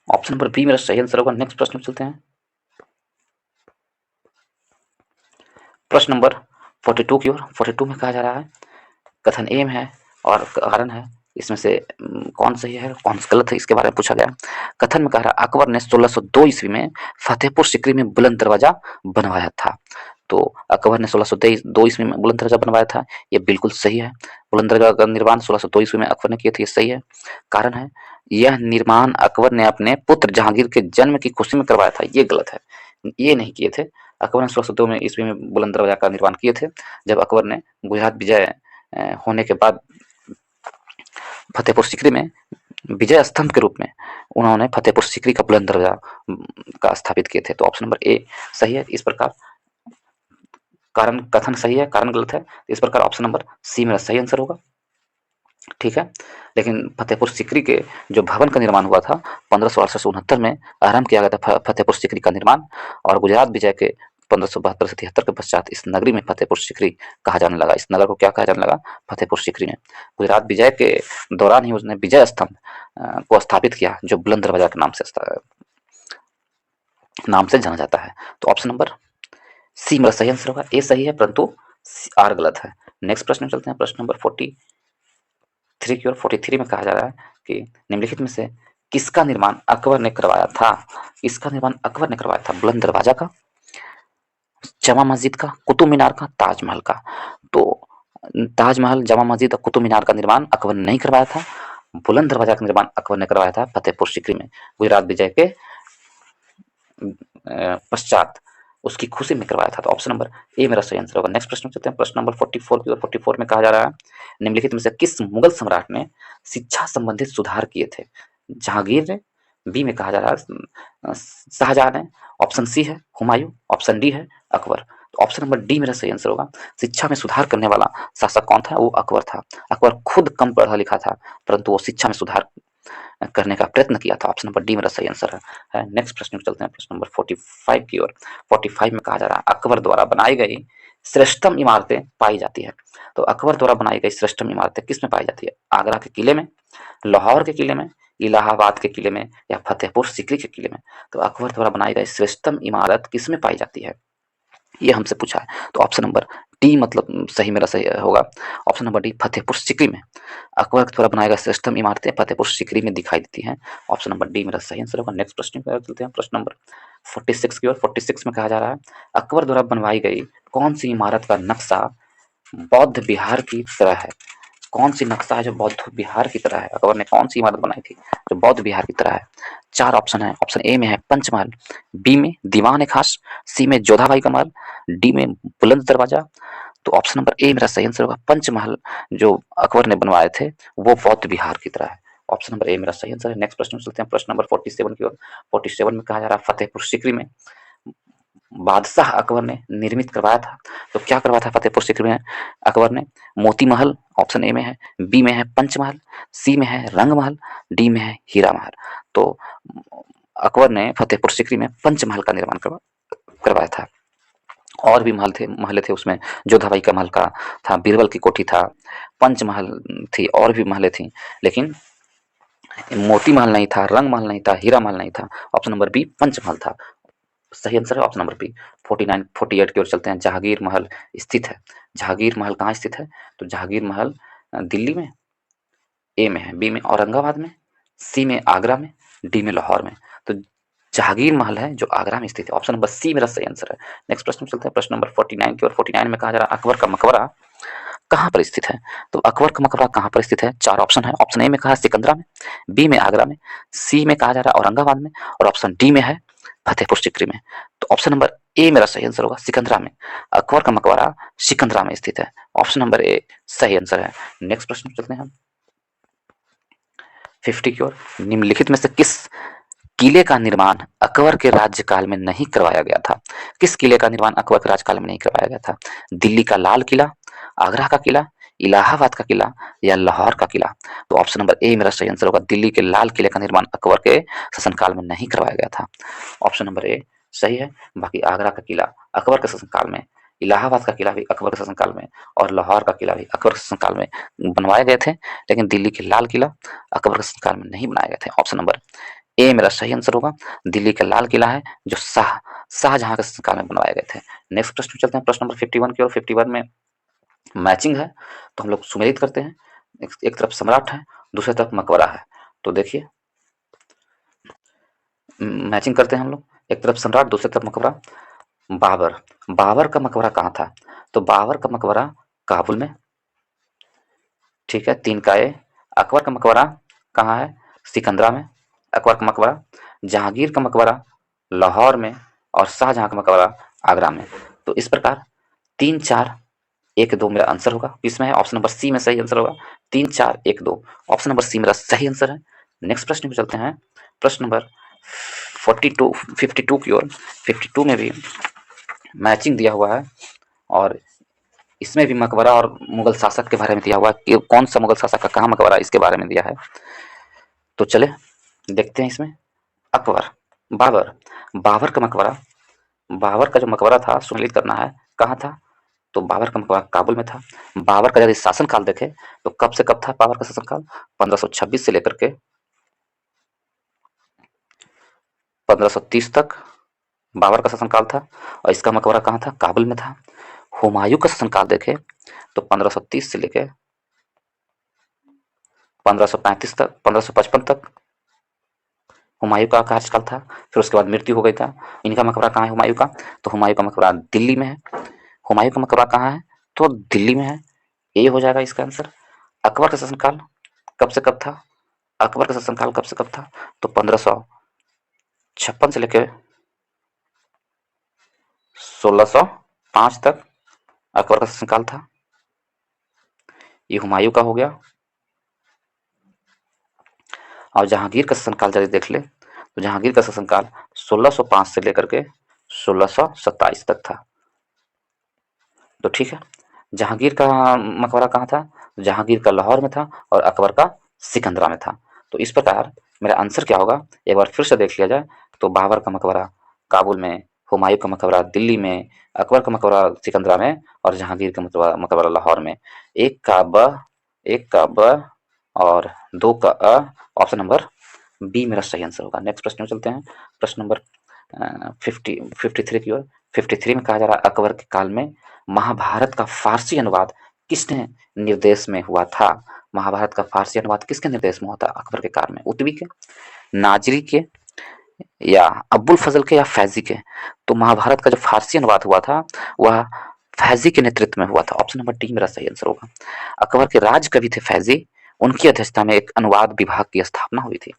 ऑप्शन नंबर बी मेरा सही आंसर होगा। नेक्स्ट प्रश्न में चलते हैं, प्रश्न नंबर 42 की ओर। 42 में कहा जा रहा है, कथन एम है और कारण है, इसमें से कौन सही है कौन गलत है इसके बारे में पूछा गया। कथन में कह रहा है, अकबर ने 1602 ईस्वी में फतेहपुर सिकरी में बुलंद दरवाजा बनवाया था। तो अकबर ने 1602 ईस्वी में बुलंद दरवाजा बनवाया था, ये बिल्कुल सही है। बुलंद दरवाजा का निर्माण 1602 ईस्वी में अकबर ने किया था, ये सही है। कारण है, यह निर्माण अकबर ने अपने पुत्र जहांगीर के जन्म की खुशी में करवाया था, ये गलत है, ये नहीं किए थे। अकबर ने 1602 में ईस्वी में बुलंद दरवाजा का निर्माण किए थे, जब अकबर ने गुजरात विजय होने के बाद फतेहपुर सिकरी में विजय स्तंभ के रूप में उन्होंने फतेहपुर सिकरी का बुलंद दरवाजा का स्थापित किए थे। तो ऑप्शन नंबर ए सही है। इस प्रकार कारण कथन सही है, कारण गलत है। इस प्रकार ऑप्शन नंबर सी मेरा सही आंसर होगा। ठीक है, लेकिन फतेहपुर सिकरी के जो भवन का निर्माण हुआ था 1568 से 69 में आरंभ किया गया था फतेहपुर सिकरी का निर्माण, और गुजरात विजय के 1572 से 73 के पश्चात इस नगरी में फतेहपुर सिकरी कहा जाने लगा। इस नगर को क्या कहा जाने लगा? फतेहपुर सिकरी ने। गुजरात विजय के दौरान ही उसने विजय स्तंभ को स्थापित किया, जो बुलंद दरवाजा के नाम से जाना जाता है। तो ऑप्शन नंबर सी मेरा सही आंसर होगा। ए सही है परंतु आर गलत है। नेक्स्ट प्रश्न में चलते हैं, प्रश्न नंबर 43 की ओर। 43 में कहा जा रहा है कि निम्नलिखित में से किसका निर्माण अकबर ने करवाया था? किसका निर्माण अकबर ने करवाया था? बुलंद दरवाजा का, जमा मस्जिद का, कुतुब मीनार का, ताजमहल का? तो ताजमहल, जमा मस्जिद और कुतुब मीनार का निर्माण अकबर ने नहीं करवाया था। बुलंद दरवाजा का निर्माण अकबर ने करवाया था फतेहपुर सिकरी में, गुजरात विजय के पश्चात उसकी खुशी में करवाया था। तो ऑप्शन नंबर ए मेरा सही आंसर होगा। नेक्स्ट प्रश्न चलते हैं, प्रश्न नंबर 44 की ओर। 44 में कहा जा रहा है, निम्नलिखित में से किस मुगल सम्राट ने शिक्षा संबंधित सुधार किए थे? जहांगीर ने, बी में कहा जा रहा है शाहजहां ने, ऑप्शन सी है हुमायूं, ऑप्शन डी है अकबर। तो ऑप्शन नंबर डी मेरा सही आंसर होगा। शिक्षा में सुधार करने वाला शासक कौन था? वो अकबर था। अकबर खुद कम पढ़ा लिखा था, परंतु वो शिक्षा में सुधार करने का प्रयत्न किया था। ऑप्शन नंबर डी मेरा सही आंसर है। नेक्स्ट प्रश्न में चलते हैं, प्रश्न नंबर 45 की ओर। 45 में कहा जा रहा है अकबर द्वारा बनाई गई श्रेष्ठतम इमारतें पाई जाती है। तो अकबर द्वारा बनाई गई श्रेष्ठतम इमारतें किस में पाई जाती है? आगरा के किले में, लाहौर के किले में, इलाहाबाद के किले में, या फतेहपुर सीकरी के किले में? तो अकबर द्वारा बनाई गई श्रेष्ठतम इमारत किस में पाई जाती है, ये हमसे पूछा है। तो ऑप्शन नंबर डी मतलब सही मेरा सही होगा। Option number D Fatehpur Sikri में। अकबर के द्वारा बनाया गया श्रेष्ठतम इमारतें फतेहपुर सीकरी में दिखाई देती हैं। ऑप्शन नंबर डी मेरा सही आंसर होगा। नेक्स्ट प्रश्न पर चलते हैं, प्रश्न नंबर 46 की ओर। 46 में कहा जा रहा है अकबर द्वारा बनवाई गई कौन सी इमारत का नक्शा बौद्ध विहार की तरह है? कौन सी नक्शा है जो बौद्ध विहार की तरह है? अकबर ने कौन सी इमारत बनाई थी जो बौद्ध विहार की तरह है? चार ऑप्शन है। ऑप्शन ए में है पंचमहल, बी में दीवान खास, सी में जोधाबाई का महल, डी में बुलंद दरवाजा। तो ऑप्शन नंबर ए मेरा सही आंसर होगा। पंचमहल जो अकबर ने बनवाए थे वो बौद्ध विहार की तरह है। ऑप्शन नंबर ए मेरा सही आंसर है। नेक्स्ट प्रश्न में चलते हैं, प्रश्न नंबर 47 की ओर। 47 में कहा जा रहा है फतेहपुर सीकरी में बादशाह अकबर ने निर्मित करवाया था। तो क्या करवाया था फतेहपुर सीकरी में अकबर ने? मोती महल ऑप्शन ए में है, बी में है पंचमहल, सी में है रंग महल, डी में है हीरा महल। तो अकबर ने फतेहपुर सीकरी में पंचमहल का निर्माण करवाया था। और भी महल थे उसमें, जोधाबाई का महल का था, बीरबल की कोठी था, पंचमहल थी, और भी महलें थी, लेकिन मोती महल नहीं था, रंग महल नहीं था, हीरा महल नहीं था। ऑप्शन नंबर बी पंचमहल था। सही आंसर है ऑप्शन नंबर बी। 49 48 की ओर चलते हैं। जहांगीर महल स्थित है। जहांगीर महल कहाँ स्थित है? तो जहांगीर महल दिल्ली में, ए में है, बी में औरंगाबाद में, सी में आगरा में, डी में लाहौर में। तो जहांगीर महल है जो आगरा में स्थित है। ऑप्शन नंबर सी मेरा सही आंसर है। नेक्स्ट प्रश्न चलते हैं, प्रश्न नंबर 49 की ओर। 49 में कहा जा रहा है अकबर का मकबरा कहाँ पर स्थित है? तो अकबर का मकबरा कहाँ पर स्थित है? चार ऑप्शन है। ऑप्शन ए में कहा है सिकंदरा में, बी में आगरा में, सी में कहा जा रहा है औरंगाबाद में, और ऑप्शन डी में है फतेहपुर सीकरी में। तो ऑप्शन नंबर ए मेरा सही आंसर होगा, सिकंदरा में। अकबर का मकबरा सिकंदरा में स्थित है। ऑप्शन नंबर ए सही आंसर है। नेक्स्ट प्रश्न चलते हैं हम 50 की ओर। निम्नलिखित में से किस किले का निर्माण अकबर के राज्यकाल में नहीं करवाया गया था? किस किले का निर्माण अकबर के राज्यकाल में नहीं करवाया गया था? दिल्ली का लाल किला, आगरा का किला, इलाहाबाद का किला, या लाहौर का किला? तो ऑप्शन नंबर ए मेरा सही आंसर होगा। दिल्ली के लाल किले का निर्माण अकबर के शासनकाल में नहीं करवाया गया था। ऑप्शन नंबर ए सही है। बाकी आगरा का किला अकबर के शासनकाल में, इलाहाबाद का किला भी अकबर के शासनकाल में, और लाहौर का किला भी अकबर के शासनकाल में बनवाए गए थे, लेकिन दिल्ली के लाल किला अकबर के शासनकाल में नहीं बनाए गए थे। ऑप्शन नंबर ए मेरा सही आंसर होगा। दिल्ली का लाल किला है जो शाहजहां के शासनकाल में बनवाए गए थे। नेक्स्ट प्रश्न चलते हैं, प्रश्न नंबर 51 की ओर। 51 में मैचिंग है, तो हम लोग सुमेलित करते हैं। एक तरफ सम्राट है, दूसरी तरफ मकबरा है। तो देखिए मैचिंग करते हैं हम लोग। एक तरफ सम्राट, दूसरी तरफ मकबरा। बाबर, बाबर का मकबरा कहाँ था? तो बाबर का मकबरा काबुल में, ठीक है, 3 का ए। अकबर का मकबरा कहाँ है? सिकंदरा में। अकबर का मकबरा, जहांगीर का मकबरा लाहौर में, और शाहजहां का मकबरा आगरा में। तो इस प्रकार 3 4 1 2 मेरा आंसर होगा। इसमें है ऑप्शन नंबर सी में सही आंसर होगा। 3 4 1 2 ऑप्शन नंबर सी मेरा सही आंसर है। नेक्स्ट प्रश्न में चलते हैं, प्रश्न नंबर 42 52 की ओर। 52 में भी मैचिंग दिया हुआ है, और इसमें भी मकबरा और मुगल शासक के बारे में दिया हुआ है कि कौन सा मुगल शासक का कहाँ मकबरा है, इसके बारे में दिया है। तो चले देखते हैं इसमें। अकबर, बाबर, बाबर का मकबरा, बाबर का जो मकबरा था सुमेलित करना है, कहाँ था? तो बाबर का मकबरा काबुल में था। बाबर का यदि शासनकाल देखें तो कब से कब था बाबर का शासनकाल? 1526 से लेकर के 1530 तक बाबर का शासनकाल था, और इसका मकबरा कहाँ था? काबुल में था। हुमायूं का शासनकाल देखें तो 1530 से लेकर 1535 तक, 1555 तक हुमायूं का कार्यकाल था। फिर उसके बाद मृत्यु हो गई था। इनका मकबरा कहाँ है हुमायूं का? तो हुमायूं का मकबरा दिल्ली में है। हुमायूं का मकबरा कहाँ है? तो दिल्ली में है। ये हो जाएगा इसका आंसर। अकबर का शासनकाल कब से कब था? अकबर का शासनकाल कब से कब था? तो 1556 से लेकर 1605 तक अकबर का शासनकाल था। ये हुमायूं का हो गया। और जहांगीर का शासनकाल यदि देख ले तो जहांगीर का शासनकाल 1605 से लेकर के 1627 तक था। तो ठीक है, जहांगीर का मकबरा कहाँ था? जहांगीर का लाहौर में था और अकबर का सिकंदरा में था। तो इस प्रकार मेरा आंसर क्या होगा, एक बार फिर से देख लिया जाए तो बाबर का मकबरा काबुल में, हुमायूं का मकबरा दिल्ली में, अकबर का मकबरा सिकंदरा में और जहांगीर का मकबरा मकबरा लाहौर में। एक का ब, एक का ब और दो का अ, ऑप्शन नंबर बी मेरा सही आंसर होगा। नेक्स्ट प्रश्न में चलते हैं, प्रश्न नंबर 53 की ओर। 53 में कहा जा रहा है अकबर के काल में महाभारत का फारसी अनुवाद किसने निर्देश में हुआ था? महाभारत का फारसी अनुवाद किसके निर्देश में हुआ था अकबर के काल में? उतवी के, नाजरी के या अब्बुल फजल के या फैजी के? तो महाभारत का जो फारसी अनुवाद हुआ था वह फैजी के नेतृत्व में हुआ था। ऑप्शन नंबर डी मेरा सही आंसर होगा। अकबर के राज कवि थे फैजी, उनकी अध्यक्षता में एक अनुवाद विभाग की स्थापना हुई थी।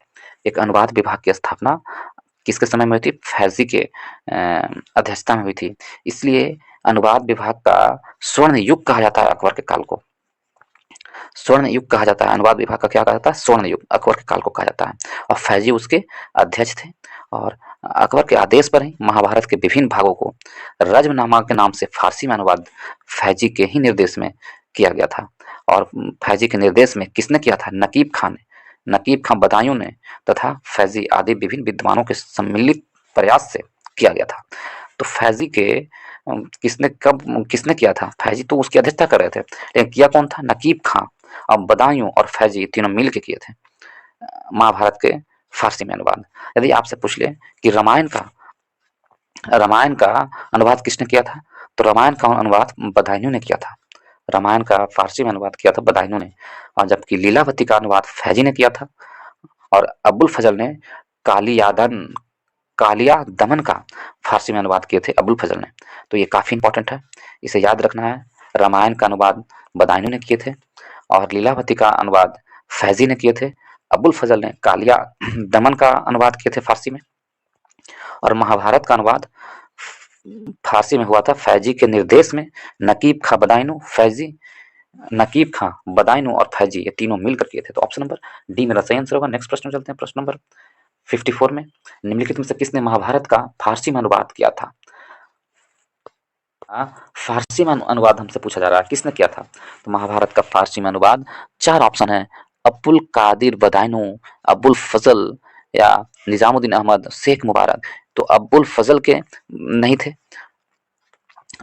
एक अनुवाद विभाग की स्थापना किसके समय में हुई थी? फैजी के अध्यक्षता में हुई थी। इसलिए अनुवाद विभाग का स्वर्ण युग कहा जाता है अकबर के काल को। स्वर्ण युग कहा जाता है अनुवाद विभाग का, क्या कहा जाता है? स्वर्ण युग अकबर के काल को कहा जाता है। और फैजी उसके अध्यक्ष थे और अकबर के आदेश पर ही महाभारत के विभिन्न भागों को रज्मनामा के नाम से फारसी में अनुवाद फैजी के ही निर्देश में किया गया था। और फैजी के निर्देश में किसने किया था? नकीब खान ने, नकीब खां बदायूं ने तथा फैजी आदि विभिन्न विद्वानों के सम्मिलित प्रयास से किया गया था। तो फैजी के किसने कब किसने किया था? फैजी तो उसकी अध्यक्षता कर रहे थे, लेकिन किया कौन था? नकीब खां और बदायूं और फैजी तीनों मिल के किए थे महाभारत के फारसी में अनुवाद। यदि आपसे पूछ ले कि रामायण का अनुवाद किसने किया था, तो रामायण का अनुवाद बदायूं ने किया था। रामायण का फारसी में अनुवाद किया था बदायूं ने, और जबकि लीलावती का अनुवाद फैजी ने किया था और अबुल फजल ने कालिया दमन का फारसी में अनुवाद किए थे अबुल फजल ने। तो ये काफ़ी इंपॉर्टेंट है, इसे याद रखना है। रामायण का अनुवाद बदायूं ने किए थे और लीलावती का अनुवाद फैजी ने किए थे। अबुल फजल ने कालिया दमन का अनुवाद किए थे फारसी में। और महाभारत का अनुवाद फारसी में हुआ था फैजी के निर्देश में। नकीब खां बदायूं और फैजी ये तीनों मिलकर किए थे। तो ऑप्शन नंबर डी मेरा सही आंसर होगा। नेक्स्ट प्रश्न में चलते हैं, प्रश्न नंबर 54 में, निम्नलिखित में से किसने महाभारत का फारसी में अनुवाद किया था? फारसी में अनुवाद हमसे पूछा जा रहा है, किसने किया था? तो महाभारत का फारसी में अनुवाद, चार ऑप्शन है, अब्दुल कादिर बदायूं, अबुल फजल या निजामुद्दीन अहमद, शेख मुबारक। तो अब्दुल फजल के नहीं थे,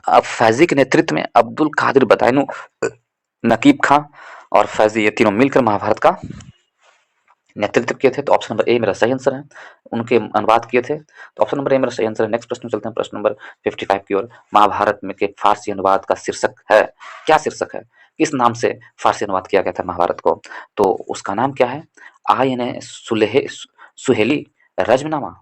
अब फैजी के नेतृत्व में अब्दुल कादिर बदायूं, नकीब खां और फैजी ये तीनों मिलकर महाभारत का नेतृत्व किए थे। तो ऑप्शन नंबर ए मेरा सही आंसर है, उनके अनुवाद किए थे। तो ऑप्शन नंबर ए मेरा सही आंसर है। नेक्स्ट प्रश्न में चलते हैं, प्रश्न नंबर 55 की ओर। महाभारत में के फारसी अनुवाद का शीर्षक है, क्या शीर्षक है? किस नाम से फारसी अनुवाद किया गया था महाभारत को? तो उसका नाम क्या है? आयन सुहेली रज्मनामा,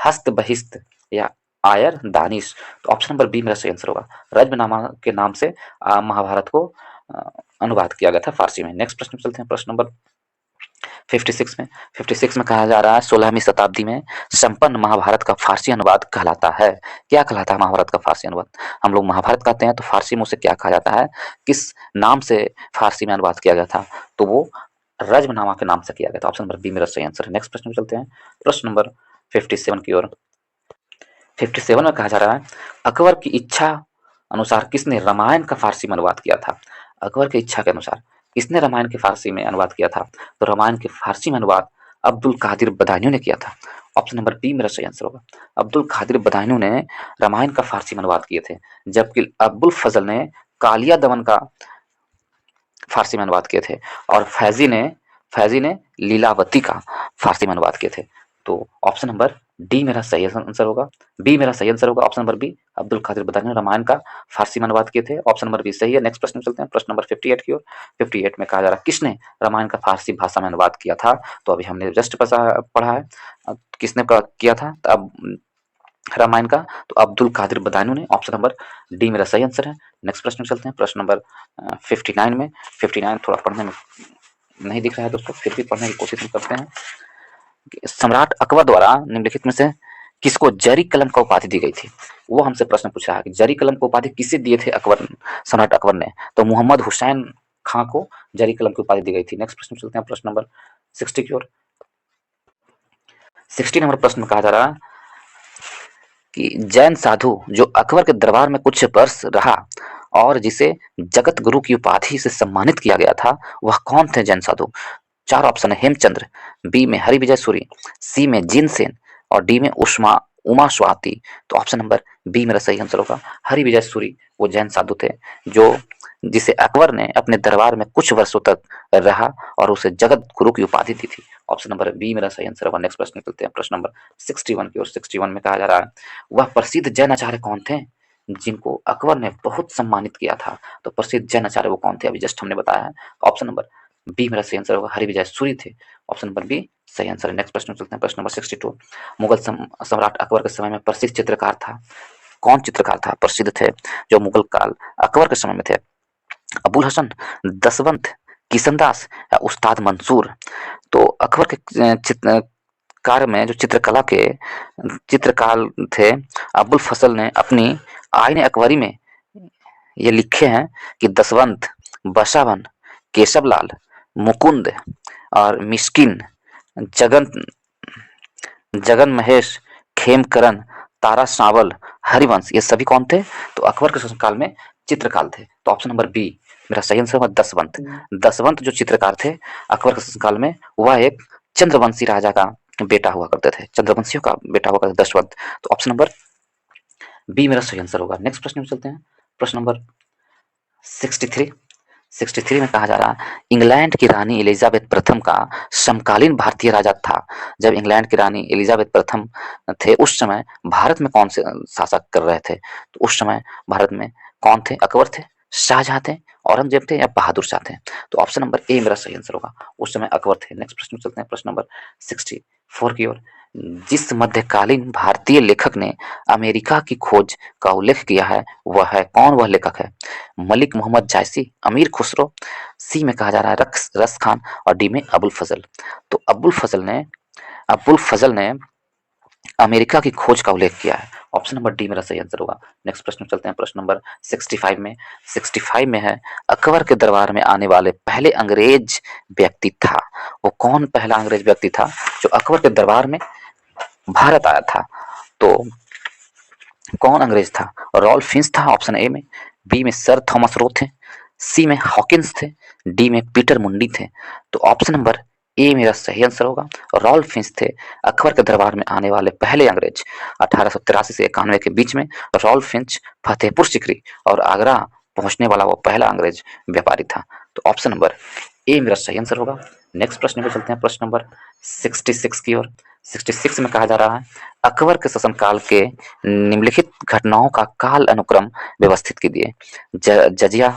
हस्त बहिस्त या आयर दानिश। तो ऑप्शन नंबर बी मेरा सही आंसर होगा। रज्मनामा के नाम से महाभारत को अनुवाद किया गया था फारसी में। नेक्स्ट प्रश्न में चलते हैं, प्रश्न नंबर 56 में कहा जा रहा है 16वीं शताब्दी में संपन्न महाभारत का फारसी अनुवाद कहलाता है। क्या कहलाता है महाभारत का फारसी अनुवाद? हम लोग महाभारत कहते हैं तो फारसी में उसे क्या कहा जाता है, किस नाम से फारसी में अनुवाद किया गया था? तो वो रज्मनामा के नाम से किया गया था। ऑप्शन नंबर बी मेरा सही आंसर है। नेक्स्ट प्रश्न में चलते हैं, प्रश्न नंबर 57 की ओर। 57 में कहा जा रहा है अकबर की इच्छा अनुसार किसने रामायण का फारसी में अनुवाद किया था? अकबर की इच्छा के अनुसार किसने रामायण के फारसी में अनुवाद किया था? तो रामायण के फारसी में अनुवाद अब्दुल कादिर बदायूं ने किया था। ऑप्शन नंबर बी मेरा सही आंसर होगा। अब्दुल कादिर बदायूं ने रामायण का फारसी में अनुवाद किए थे, जबकि अब्दुल फजल ने कालिया दमन का फारसी में अनुवाद किए थे और फैजी ने लीलावती का फारसी में अनुवाद किए थे। तो ऑप्शन नंबर डी मेरा सही आंसर होगा, बी मेरा सही आंसर होगा। Option number B, Abdul Qadir Badayuni ने रामायण का फारसी में अनुवाद किए थे। ऑप्शन नंबर बी सही है। नेक्स्ट प्रश्न में चलते हैं, प्रश्न नंबर 58 की ओर। 58 में कहा जा रहा है किसने रामायण का फारसी भाषा में अनुवाद किया था? तो अभी हमने जस्ट पढ़ा है किसने किया था अब रामायण का, तो अब्दुल कादिर बदायूं ने। ऑप्शन नंबर डी मेरा सही आंसर है। नेक्स्ट प्रश्न में चलते हैं, प्रश्न नंबर 59 में। 59 थोड़ा पढ़ने में नहीं दिख रहा है दोस्तों, फिर भी पढ़ने की कोशिश हम करते हैं। सम्राट अकबर द्वारा निम्नलिखित में से किसको जरी कलम का उपाधि दी गई थी? वो हमसे प्रश्न पूछा है कि जरी कलम को उपाधि किसे दिए थे सम्राट अकबर ने? तो मोहम्मद हुसैन खां को जरी कलम की उपाधि दी गई थी। नेक्स्ट प्रश्न में चलते हैं, प्रश्न नंबर 60 की ओर। 60 नंबर प्रश्न में कहा जा रहा है कि जैन साधु जो अकबर के दरबार में कुछ वर्ष रहा और जिसे जगत गुरु की उपाधि से सम्मानित किया गया था वह कौन थे जैन साधु? 4 ऑप्शन है हेमचंद्र, बी में हरिविजय सूरी, सी में जिनसेन और डी में उमा स्वाति। तो ऑप्शन नंबर बी मेरा सही आंसर होगा। हरिविजय सूरी वो जैन साधु थे जो जिसे अकबर ने अपने दरबार में कुछ वर्षों तक रहा और उसे जगत गुरु की उपाधि दी थी। ऑप्शन नंबर बी मेरा सही आंसर होगा। नेक्स्ट प्रश्न निकलते हैं प्रश्न नंबर 61 की ओर। 61 में कहा जा रहा है वह प्रसिद्ध जैन आचार्य कौन थे जिनको अकबर ने बहुत सम्मानित किया था? तो प्रसिद्ध जैन आचार्य वो कौन थे? अभी जस्ट हमने बताया है। ऑप्शन नंबर बी मेरा सही आंसर होगा। हरिविजय सूरी थे। ऑप्शन नंबर बी सही आंसर है। नेक्स्ट प्रश्न चलते हैं प्रश्न नंबर 62। मुगल सम्राट अकबर के समय में प्रसिद्ध चित्रकार था, कौन चित्रकार था प्रसिद्ध थे जो मुगल काल अकबर के समय में थे? अबुल हसन, दसवंत, किशनदास या उस्ताद मंसूर? तो अकबर के चित्रकार में जो चित्रकला के चित्रकार थे अबुल फजल ने अपनी आईन अकबरी में ये लिखे हैं कि दसवंत, बसावन, केशवलाल, मुकुंद और मिस्किन, जगन जगन महेश, खेमकरण, तारा सावल, हरिवंश ये सभी कौन थे? तो अकबर के शासनकाल में चित्रकार थे। तो ऑप्शन नंबर बी मेरा सही आंसर होगा दसवंत। दसवंत जो चित्रकार थे अकबर के शासनकाल में वह एक चंद्रवंशी राजा का बेटा हुआ करते थे, चंद्रवंशियों का बेटा हुआ करता था दसवंत। तो ऑप्शन नंबर बी मेरा सही आंसर होगा। नेक्स्ट प्रश्न में चलते हैं प्रश्न नंबर 63। 63 में कहा जा रहा है इंग्लैंड की रानी एलिजाबेथ प्रथम का समकालीन भारतीय राजा था। जब इंग्लैंड की रानी एलिजाबेथ प्रथम थे उस समय भारत में कौन से शासक कर रहे थे? तो उस समय भारत में कौन थे? अकबर थे, शाहजहां थे, औरंगजेब थे या बहादुर शाह थे? तो ऑप्शन नंबर ए मेरा सही आंसर होगा। उस समय अकबर थे। नेक्स्ट प्रश्न में चलते हैं प्रश्न नंबर 64 की ओर। जिस मध्यकालीन भारतीय लेखक ने अमेरिका की खोज का उल्लेख किया है वह है कौन? वह लेखक है मलिक मोहम्मद जायसी, अमीर खुसरो, सी में कहा जा रहा है रस खान और डी में अबुल फजल। तो अबुल फजल ने अमेरिका की खोज का उल्लेख किया है। ऑप्शन नंबर डी मेरा सही आंसर होगा। नेक्स्ट प्रश्न में चलते हैं प्रश्न नंबर 65 में। 65 में है अकबर के दरबार में आने वाले पहले अंग्रेज व्यक्ति था, वो कौन पहला अंग्रेज व्यक्ति था जो अकबर के दरबार में भारत आया था? तो कौन अंग्रेज था? रॉल्फ फिंच था ऑप्शन ए में, बी में सर थॉमस रो थे, सी में हॉकिंस थे, डी में पीटर मुंडी थे? तो ऑप्शन नंबर ए मेरा सही आंसर होगा। रॉल्फ फिंच थे अकबर के दरबार में आने वाले पहले अंग्रेज। 1883 से 91 के बीच में रॉल्फ फिंच फतेहपुर सीकरी और आगरा पहुंचने वाला वो पहला अंग्रेज व्यापारी था। तो ऑप्शन नंबर ए मेरा सही आंसर होगा। नेक्स्ट प्रश्न पे चलते हैं प्रश्न नंबर 66 की ओर। 66 में कहा जा रहा है अकबर के शासनकाल के निम्नलिखित घटनाओं का काल अनुक्रम व्यवस्थित कीजिए। जजिया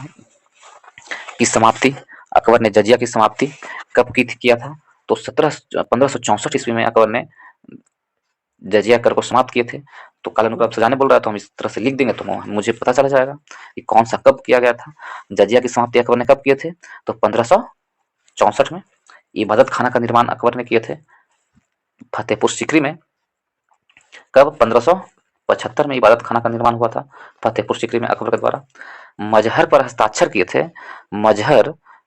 की समाप्ति, अकबर ने जजिया की समाप्ति कब किया था? तो 1564 ईस्वी में अकबर ने जजिया कर को समाप्त किए थे। तो काल अनुक्रम सजाने बोल रहा है तो हम इस तरह से लिख देंगे तो मुझे पता चला जाएगा कि कौन सा कब किया गया था। जजिया की समाप्ति अकबर ने कब किए थे? तो 1564 में। इबादत खाना का निर्माण अकबर ने किए थे फतेहपुर सीकरी में। कब? 1575 में इबादत खाना का निर्माण हुआ था फतेहपुर सीकरी में अकबर के द्वारा। मजहर पर हस्ताक्षर किए थे।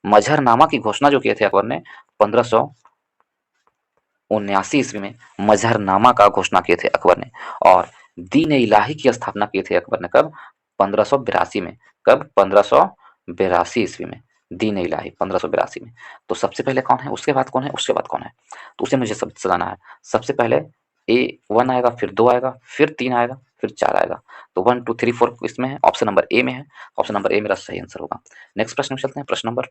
मजहरनामा की घोषणा जो किए थे अकबर ने 1579 ईस्वी में मजहरनामा का घोषणा किए थे अकबर ने। और दीन इलाही की स्थापना किए थे अकबर ने कब? 1582 में। कब? 1582 ईस्वी में दीन इलाही 1582 में। तो सबसे पहले कौन है, उसके बाद कौन है, उसके बाद कौन है? तो उसे मुझे सब सजाना है। सबसे पहले A1 आएगा, फिर 2 आएगा, फिर 3 आएगा, फिर 4 आएगा। तो 1 2 3 4 इसमें है, ऑप्शन नंबर ए में है। ऑप्शन नंबर ए मेरा सही आंसर होगा। नेक्स्ट प्रश्न में चलते हैं प्रश्न नंबर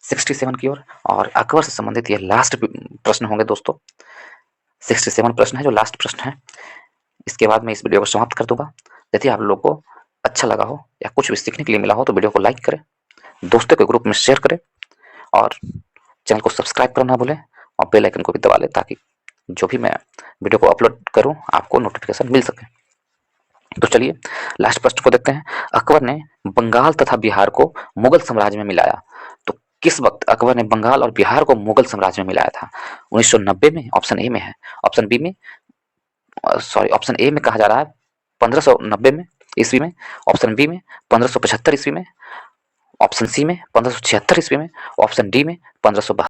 67 की ओर। और अकबर से संबंधित ये लास्ट प्रश्न होंगे दोस्तों। 67 प्रश्न है जो लास्ट प्रश्न है। इसके बाद मैं इस वीडियो को समाप्त कर दूंगा। यदि आप लोग को अच्छा लगा हो या कुछ भी सीखने के लिए मिला हो तो वीडियो को लाइक करें, दोस्तों के ग्रुप में शेयर करें और चैनल को सब्सक्राइब करना ना भूलें और बेल आइकन को भी दबा लें ताकि जो भी मैं वीडियो को अपलोड करूं आपको नोटिफिकेशन मिल सके। तो चलिए लास्ट प्रश्न को देखते हैं। अकबर ने बंगाल तथा बिहार को मुगल साम्राज्य में मिलाया। तो किस वक्त अकबर ने बंगाल और बिहार को मुगल साम्राज्य में मिलाया था? 1990 में, ऑप्शन ए में है। ऑप्शन बी में ऑप्शन ए में कहा जा रहा है 1590 में ईस्वी में, ऑप्शन बी में 1575 ईस्वी में, ऑप्शन सी में 1576 ईस्वी में, ऑप्शन डी में 1572